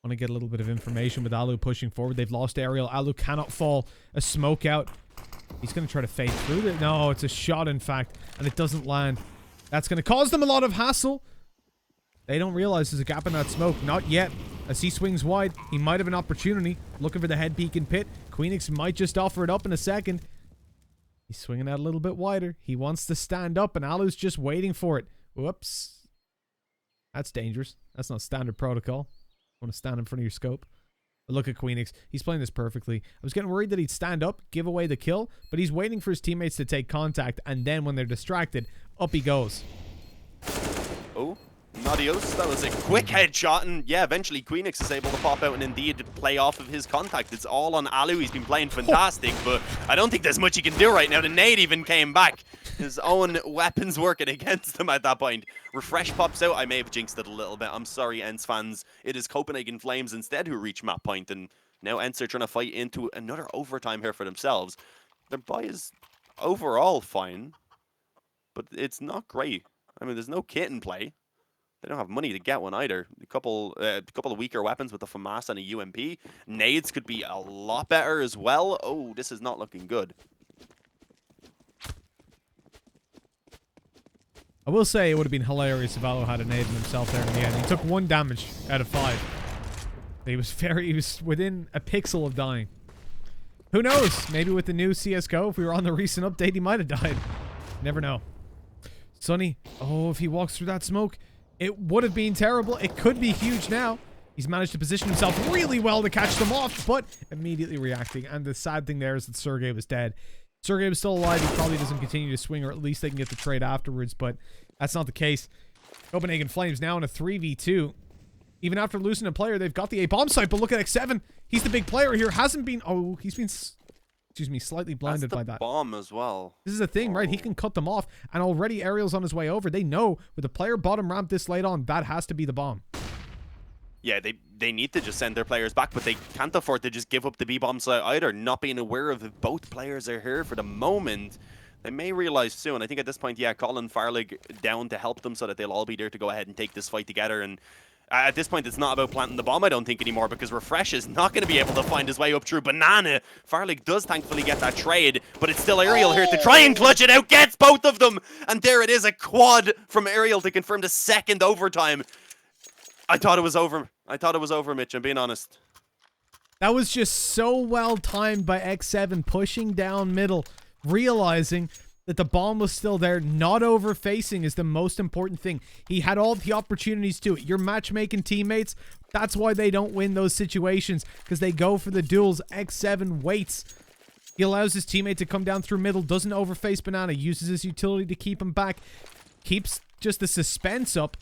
want to get a little bit of information with Alu pushing forward. They've lost aerial. Alu cannot fall. A smoke out. He's going to try to fade through it. No, it's a shot, in fact, and it doesn't land. That's going to cause them a lot of hassle. They don't realize there's a gap in that smoke. Not yet. As he swings wide, he might have an opportunity. Looking for the head peek and pit. Queenix might just offer it up in a second. He's swinging out a little bit wider. He wants to stand up, and Alu's just waiting for it. Whoops. That's dangerous. That's not standard protocol. Want to stand in front of your scope. But look at Queenix. He's playing this perfectly. I was getting worried that he'd stand up, give away the kill, but he's waiting for his teammates to take contact, and then when they're distracted, up he goes. Oh, Nadios, that was a quick headshot, and yeah, eventually Queenix is able to pop out and indeed play off of his contact. It's all on Alu. He's been playing fantastic, but I don't think there's much he can do right now. The nade even came back. His own weapons working against him at that point. Refresh pops out. I may have jinxed it a little bit. I'm sorry, ENCE fans. It is Copenhagen Flames instead who reach map point, and now ENCE are trying to fight into another overtime here for themselves. Their buy is overall fine, but it's not great. I mean, there's no kit in play. They don't have money to get one either. A couple of weaker weapons with the FAMAS and a UMP. Nades could be a lot better as well. Oh, this is not looking good. I will say it would have been hilarious if Alu had a nade in himself there in the end. He took 1 damage out of 5. He was within a pixel of dying. Who knows? Maybe with the new CSGO, if we were on the recent update, he might have died. Never know. Sunny. Oh, if he walks through that smoke, it would have been terrible. It could be huge now. He's managed to position himself really well to catch them off, but immediately reacting. And the sad thing there is that Sergey was dead. Sergey was still alive. He probably doesn't continue to swing, or at least they can get the trade afterwards, but that's not the case. Copenhagen Flames now in a 3v2. Even after losing a player, they've got the A bomb site, but look at X7. He's the big player here. Hasn't been... Oh, he's been... Excuse me, slightly blinded by that. Bomb as well. This is the thing, right? He can cut them off, and already Ariel's on his way over. They know with a player bottom ramp this late on, that has to be the bomb. Yeah, they need to just send their players back, but they can't afford to just give up the B-bomb site either, not being aware of if both players are here for the moment. They may realize soon. I think at this point, yeah, Colin Farlig down to help them so that they'll all be there to go ahead and take this fight together. And at this point, it's not about planting the bomb, I don't think, anymore, because Refresh is not going to be able to find his way up through Banana. Farlig does thankfully get that trade, but it's still Ariel here to try and clutch it out, gets both of them, and there it is, a quad from Ariel to confirm the second overtime. I thought it was over. I thought it was over, Mitch, I'm being honest. That was just so well timed by X7, pushing down middle, realizing that the bomb was still there. Not over-facing is the most important thing. He had all the opportunities to it. Your matchmaking teammates, that's why they don't win those situations, because they go for the duels. X7 waits. He allows his teammate to come down through middle, doesn't over-face Banana, uses his utility to keep him back, keeps just the suspense up,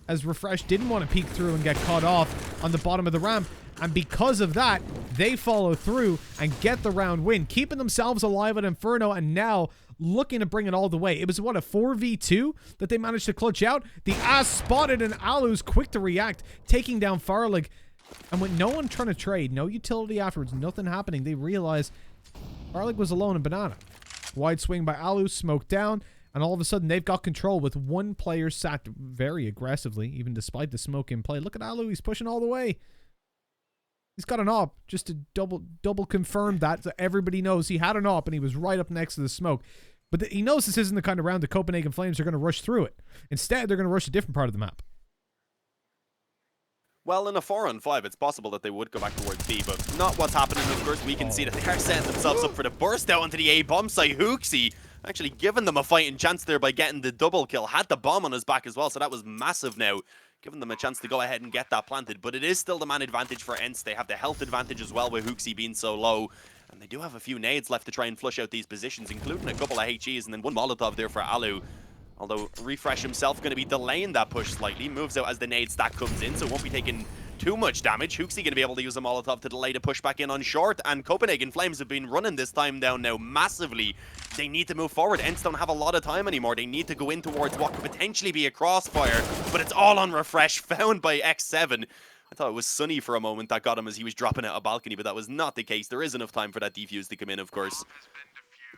as Refresh didn't want to peek through and get caught off on the bottom of the ramp. And because of that, they follow through and get the round win, keeping themselves alive at Inferno, and now looking to bring it all the way. It was, what, a 4v2 that they managed to clutch out? The ass spotted, and Alu's quick to react, taking down Farlig. And with no one trying to trade, no utility afterwards, nothing happening, they realize Farlig was alone in Banana. Wide swing by Alu, smoke down, and all of a sudden they've got control with one player sacked very aggressively, even despite the smoke in play. Look at Alu, he's pushing all the way. He's got an op, just to double confirm that, so everybody knows he had an op and he was right up next to the smoke. But he knows this isn't the kind of round the Copenhagen Flames are going to rush through it. Instead, they're going to rush a different part of the map. Well, in a 4-on-5, it's possible that they would go back towards B, but not what's happening. Of course, we can see that they are setting themselves up for the burst out onto the A bomb site. Hooksy actually giving them a fighting chance there by getting the double kill. Had the bomb on his back as well, so that was massive now, giving them a chance to go ahead and get that planted. But it is still the man advantage for ENCE. They have the health advantage as well with Hooksy being so low. And they do have a few nades left to try and flush out these positions, including a couple of HEs and then one Molotov there for Alu. Although Refresh himself going to be delaying that push slightly. Moves out as the nade stack comes in, so won't be taking too much damage. Hooksy going to be able to use a Molotov to delay the push back in on short. And Copenhagen Flames have been running this time down now massively. They need to move forward. ENCE don't have a lot of time anymore. They need to go in towards what could potentially be a crossfire. But it's all on Refresh, found by X7. I thought it was Sunny for a moment that got him as he was dropping out a balcony, but that was not the case. There is enough time for that defuse to come in, of course.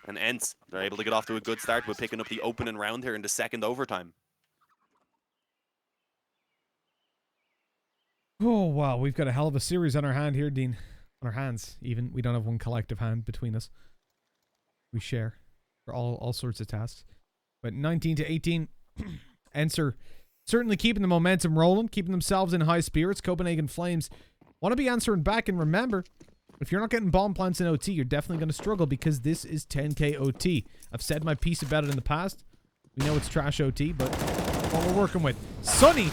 And ENCE, they're able to get off to a good start with picking up the opening round here in the second overtime. Oh, wow. We've got a hell of a series on our hand here, Dean. On our hands, even. We don't have one collective hand between us. We share for all sorts of tasks. But 19-18, ENCE are certainly keeping the momentum rolling, keeping themselves in high spirits. Copenhagen Flames want to be answering back, and remember, if you're not getting bomb plants in OT, you're definitely going to struggle because this is 10k OT. I've said my piece about it in the past. We know it's trash OT, but what we're working with. Sunny,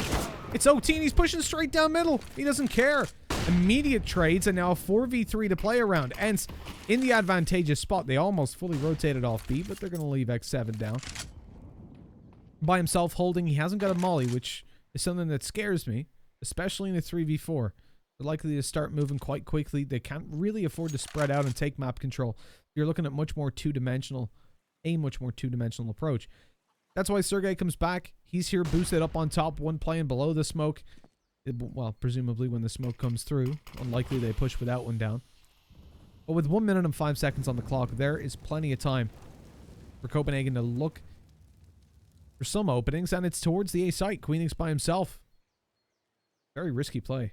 it's OT and he's pushing straight down middle. He doesn't care. immediate trades, and now a 4v3 to play around. ENCE in the advantageous spot. They almost fully rotated off B, but they're going to leave X7 down. By himself holding, he hasn't got a molly, which is something that scares me, especially in a 3v4. They're likely to start moving quite quickly. They can't really afford to spread out and take map control. You're looking at a much more two-dimensional approach. That's why Sergey comes back. He's here boosted up on top, one playing below the smoke. Well, presumably when the smoke comes through. Unlikely they push without one down. But with 1 minute and 5 seconds on the clock, there is plenty of time for Copenhagen to look for some openings, and it's towards the A site. Queenix by himself. Very risky play.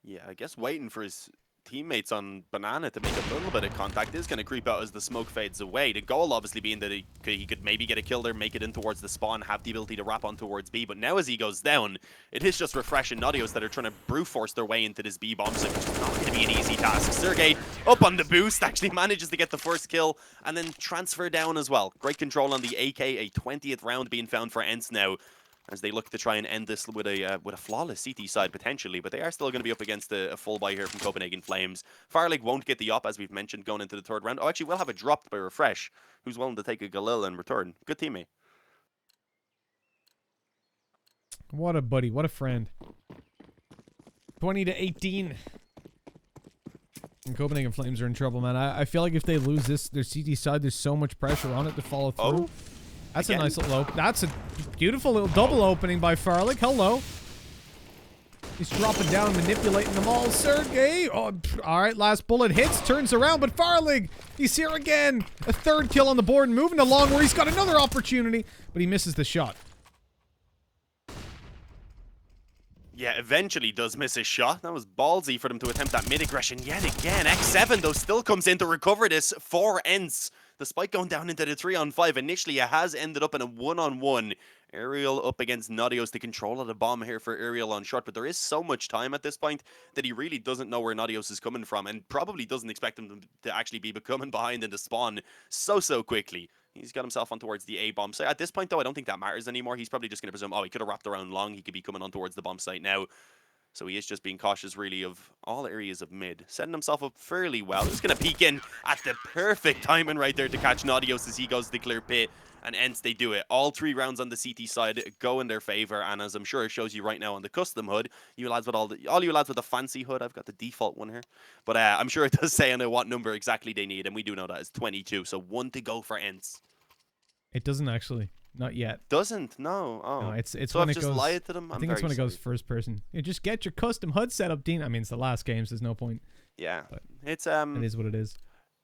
Yeah, I guess waiting for his teammates on Banana to make a little bit of contact is going to creep out as the smoke fades away. The goal obviously being that he could maybe get a kill there, make it in towards the spawn, have the ability to wrap on towards B. But now as he goes down, it is just Refresh and Nodios that are trying to brute force their way into this B bomb site, which is not going to be an easy task. Sergey up on the boost, actually manages to get the first kill and then transfer down as well. Great control on the AK, a 20th round being found for ENCE now, as they look to try and end this with a flawless CT side potentially, but they are still going to be up against a full buy here from Copenhagen Flames. Firelig won't get the op, as we've mentioned, going into the third round. Oh, actually, we'll have a drop by Refresh, who's willing to take a Galil in return. Good teammate. What a buddy, what a friend. 20-18. And Copenhagen Flames are in trouble, man. I feel like if they lose this, their CT side, there's so much pressure on it to follow through. Oh. That's Again. a nice little open. That's a beautiful little double opening by Firelig. Hello. He's dropping down, manipulating them all. Sergey. Oh, all right, last bullet hits, turns around, but Firelig, he's here again. A third kill on the board, moving along where he's got another opportunity, but he misses the shot. Yeah, eventually does miss his shot. That was ballsy for them to attempt that mid-aggression yet again. X7, though, still comes in to recover this for ENCE. Despite going down into the 3-on-5, initially it has ended up in a 1-on-1. Ariel up against Nodios, the control of the bomb here for Ariel on short, but there is so much time at this point that he really doesn't know where Nodios is coming from and probably doesn't expect him to actually be coming behind in the spawn so quickly. He's got himself on towards the A bomb site. At this point, though, I don't think that matters anymore. He's probably just going to presume, oh, he could have wrapped around long. He could be coming on towards the bomb site now. So he is just being cautious, really, of all areas of mid. Setting himself up fairly well. He's going to peek in at the perfect timing right there to catch Nodios as he goes to the clear pit. And ENCE, they do it. All 3 rounds on the CT side go in their favor. And as I'm sure it shows you right now on the custom hood, you lads with all you lads with the fancy hood, I've got the default one here. But I'm sure it does say on it what number exactly they need. And we do know that it's 22. So 1 to go for ENCE. It doesn't actually. Not yet. Doesn't? No. Oh. No, it's so when I've it just goes. lied to them. I think it's when it goes first person. You just get your custom HUD set up, Dean. I mean, it's the last game, so there's no point. Yeah. But It's it is what it is.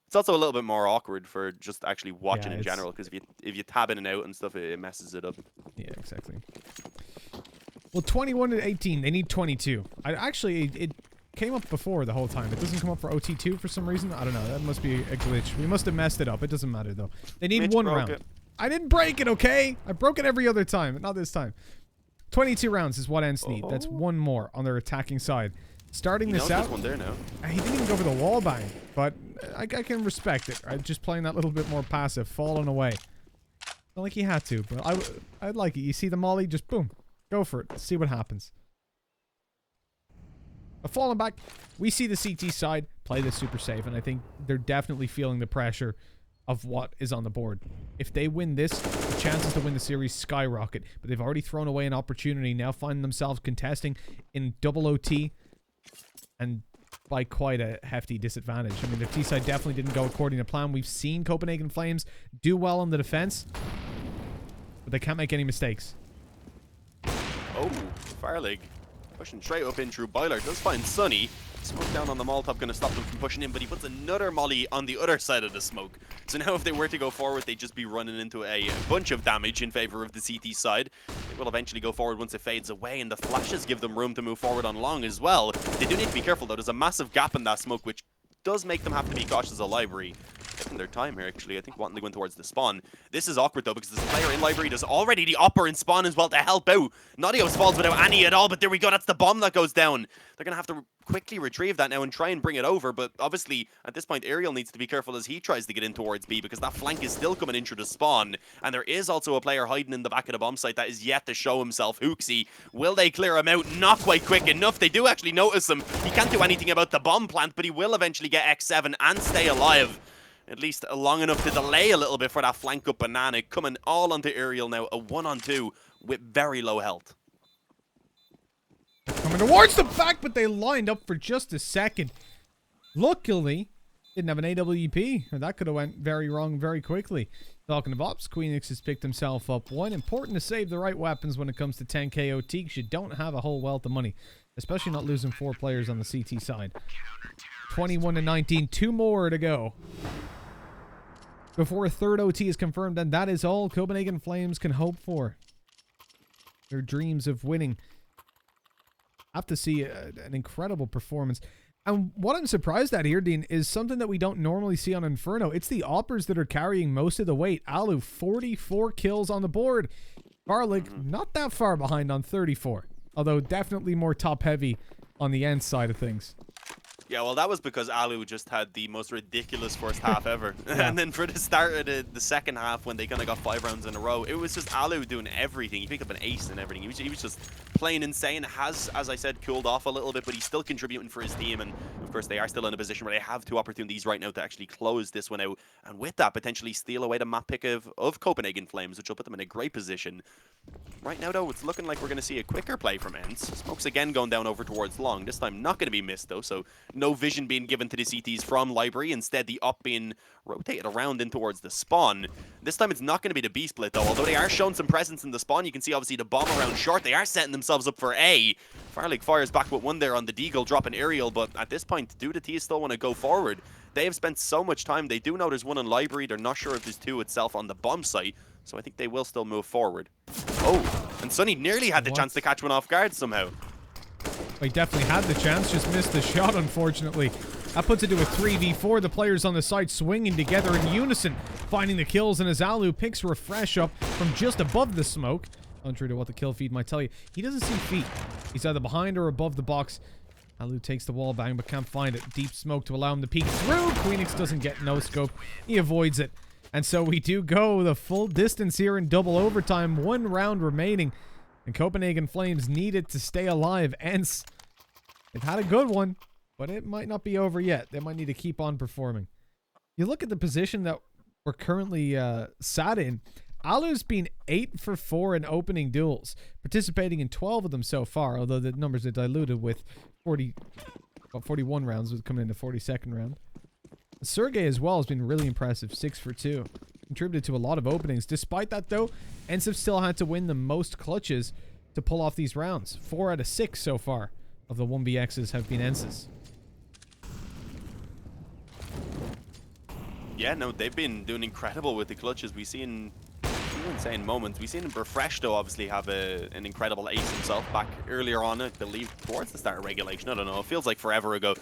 It's also a little bit more awkward for just actually watching Yeah, in general, because if you tab in and out and stuff, it messes it up. Yeah, exactly. Well, 21-18. They need 22. It came up before the whole time. It doesn't come up for OT2 for some reason. I don't know. That must be a glitch. We must have messed it up. It doesn't matter though. They need Mitch 1 broke round. it. I didn't break it, okay? I broke it every other time, but not this time. 22 rounds is what ENCE need. That's 1 more on their attacking side. Starting this out. There's one there now. He didn't even go for the wall bang, but I can respect it. Right? Just playing that little bit more passive, falling away. Not like he had to, but I'd like it. You see the molly, just boom, go for it. See what happens. But falling back, we see the CT side play this super safe, and I think they're definitely feeling the pressure of what is on the board. If they win this, the chances to win the series skyrocket. But they've already thrown away an opportunity, now finding themselves contesting in double OT, and by quite a hefty disadvantage. I mean, the T side definitely didn't go according to plan. We've seen Copenhagen Flames do well on the defense, but they can't make any mistakes. Oh, Firelig pushing straight up in through Boiler. Does find Sunny. Smoke down on the Molotov going to stop them from pushing in, but he puts another molly on the other side of the smoke. So now if they were to go forward, they'd just be running into a bunch of damage in favor of the CT side. They will eventually go forward once it fades away, and the flashes give them room to move forward on long as well. They do need to be careful, though. There's a massive gap in that smoke, which does make them have to be cautious of library. They taking their time here, actually. I think wanting to go in towards the spawn. This is awkward, though, because there's a player in library. There's already the upper in spawn as well to help out. Naughtios falls without any at all, but there we go. That's the bomb that goes down. They're going to have to quickly retrieve that now and try and bring it over, but obviously, at this point, Aerial needs to be careful as he tries to get in towards B, because that flank is still coming in through the spawn, and there is also a player hiding in the back of the bomb site that is yet to show himself. Hooksy, will they clear him out? Not quite quick enough. They do actually notice him. He can't do anything about the bomb plant, but he will eventually get X7 and stay alive. At least long enough to delay a little bit for that flank up banana. Coming all onto Aerial now, a 1-on-2 with very low health. Coming towards the back, but they lined up for just a second. Luckily, didn't have an AWP, or that could have went very wrong very quickly. Talking of ops, Queenix has picked himself up one. Important to save the right weapons when it comes to 10k OT, because you don't have a whole wealth of money, especially not losing 4 players on the CT side. 21-19, 2 more to go before a third OT is confirmed, and that is all Copenhagen Flames can hope for. Their dreams of winning have to see an incredible performance. And what I'm surprised at here, Dean, is something that we don't normally see on Inferno. It's the Oppers that are carrying most of the weight. Alu, 44 kills on the board. Garlic, not that far behind on 34. Although definitely more top-heavy on the ENCE side of things. Yeah, well, that was because Alu just had the most ridiculous first half ever. And then for the start of the second half, when they kind of got 5 rounds in a row, it was just Alu doing everything. He picked up an ace and everything. He was just playing insane. Has, as I said, cooled off a little bit, but he's still contributing for his team. And, of course, they are still in a position where they have 2 opportunities right now to actually close this one out. And with that, potentially steal away the map pick of Copenhagen Flames, which will put them in a great position. Right now, though, it's looking like we're going to see a quicker play from ENCE. Smoke's again going down over towards long. This time not going to be missed, though, so no vision being given to the CTs from library. Instead, the up being rotated around in towards the spawn. This time, it's not going to be the B split, though. Although they are showing some presence in the spawn, you can see, obviously, the bomb around short. They are setting themselves up for A. Fireleague fires back with one there on the Deagle, dropping Aerial, but at this point, do the T's still want to go forward? They have spent so much time. They do know there's one in library. They're not sure if there's 2 itself on the bomb site, so I think they will still move forward. Oh, and Sunny nearly had the chance to catch one off guard somehow. He definitely had the chance, just missed the shot, unfortunately. That puts it to a 3v4. The players on the side swinging together in unison, finding the kills, and as Alu picks Refresh up from just above the smoke, contrary to what the kill feed might tell you, he doesn't see feet. He's either behind or above the box. Alu takes the wall bang, but can't find it. Deep smoke to allow him to peek through. Queenix doesn't get no scope. He avoids it. And so we do go the full distance here in double overtime. 1 round remaining. And Copenhagen Flames need it to stay alive. ENCE, they've had a good one, but it might not be over yet. They might need to keep on performing. You look at the position that we're currently sat in. Alu's been 8 for 4 in opening duels, participating in 12 of them so far, although the numbers are diluted with 41 rounds coming into 42nd round. Sergey as well has been really impressive, 6 for 2. Contributed to a lot of openings. Despite that, though, ENCE have still had to win the most clutches to pull off these rounds. 4 out of 6 so far of the 1BXs have been ENCE's. Yeah, no, they've been doing incredible with the clutches. We've seen insane moments. We've seen Refresh, though, obviously have an incredible ace himself back earlier on, I believe, towards the start of regulation. I don't know. It feels like forever ago.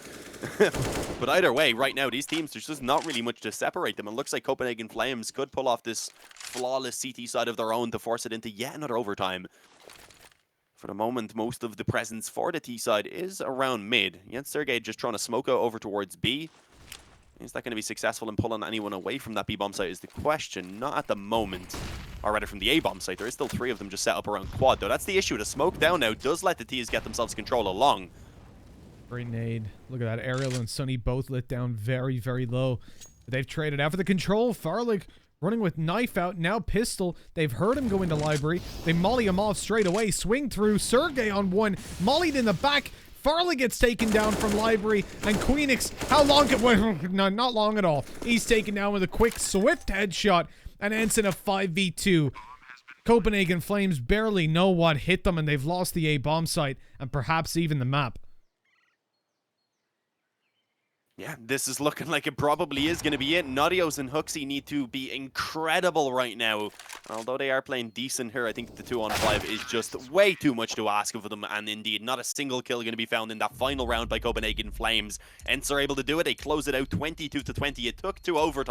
But either way, right now, these teams, there's just not really much to separate them. It looks like Copenhagen Flames could pull off this flawless CT side of their own to force it into yet another overtime. For the moment, most of the presence for the T side is around mid. Yet Sergey just trying to smoke out over towards B. Is that going to be successful in pulling anyone away from that B-bomb site is the question. Not at the moment. Or rather from the A-bomb site. There is still 3 of them just set up around quad, though. That's the issue. The smoke down now does let the T's get themselves control along. Great nade. Look at that. Aerial and Sunny both lit down very, very low. They've traded out for the control. Farlig running with knife out. Now pistol. They've heard him go into library. They molly him off straight away. Swing through. Sergey on one. Mollied in the back. Farley gets taken down from library, and Queenix, how long no, not long at all. He's taken down with a quick, swift headshot, and ends in a 5v2. Copenhagen Flames barely know what hit them, and they've lost the A-bomb site, and perhaps even the map. Yeah, this is looking like it probably is going to be it. Naughtios and Hooksy need to be incredible right now. Although they are playing decent here, I think the 2-on-5 is just way too much to ask of them. And indeed, not a single kill going to be found in that final round by Copenhagen Flames. ENCE are able to do it. They close it out 22-20. It took 2 overtime.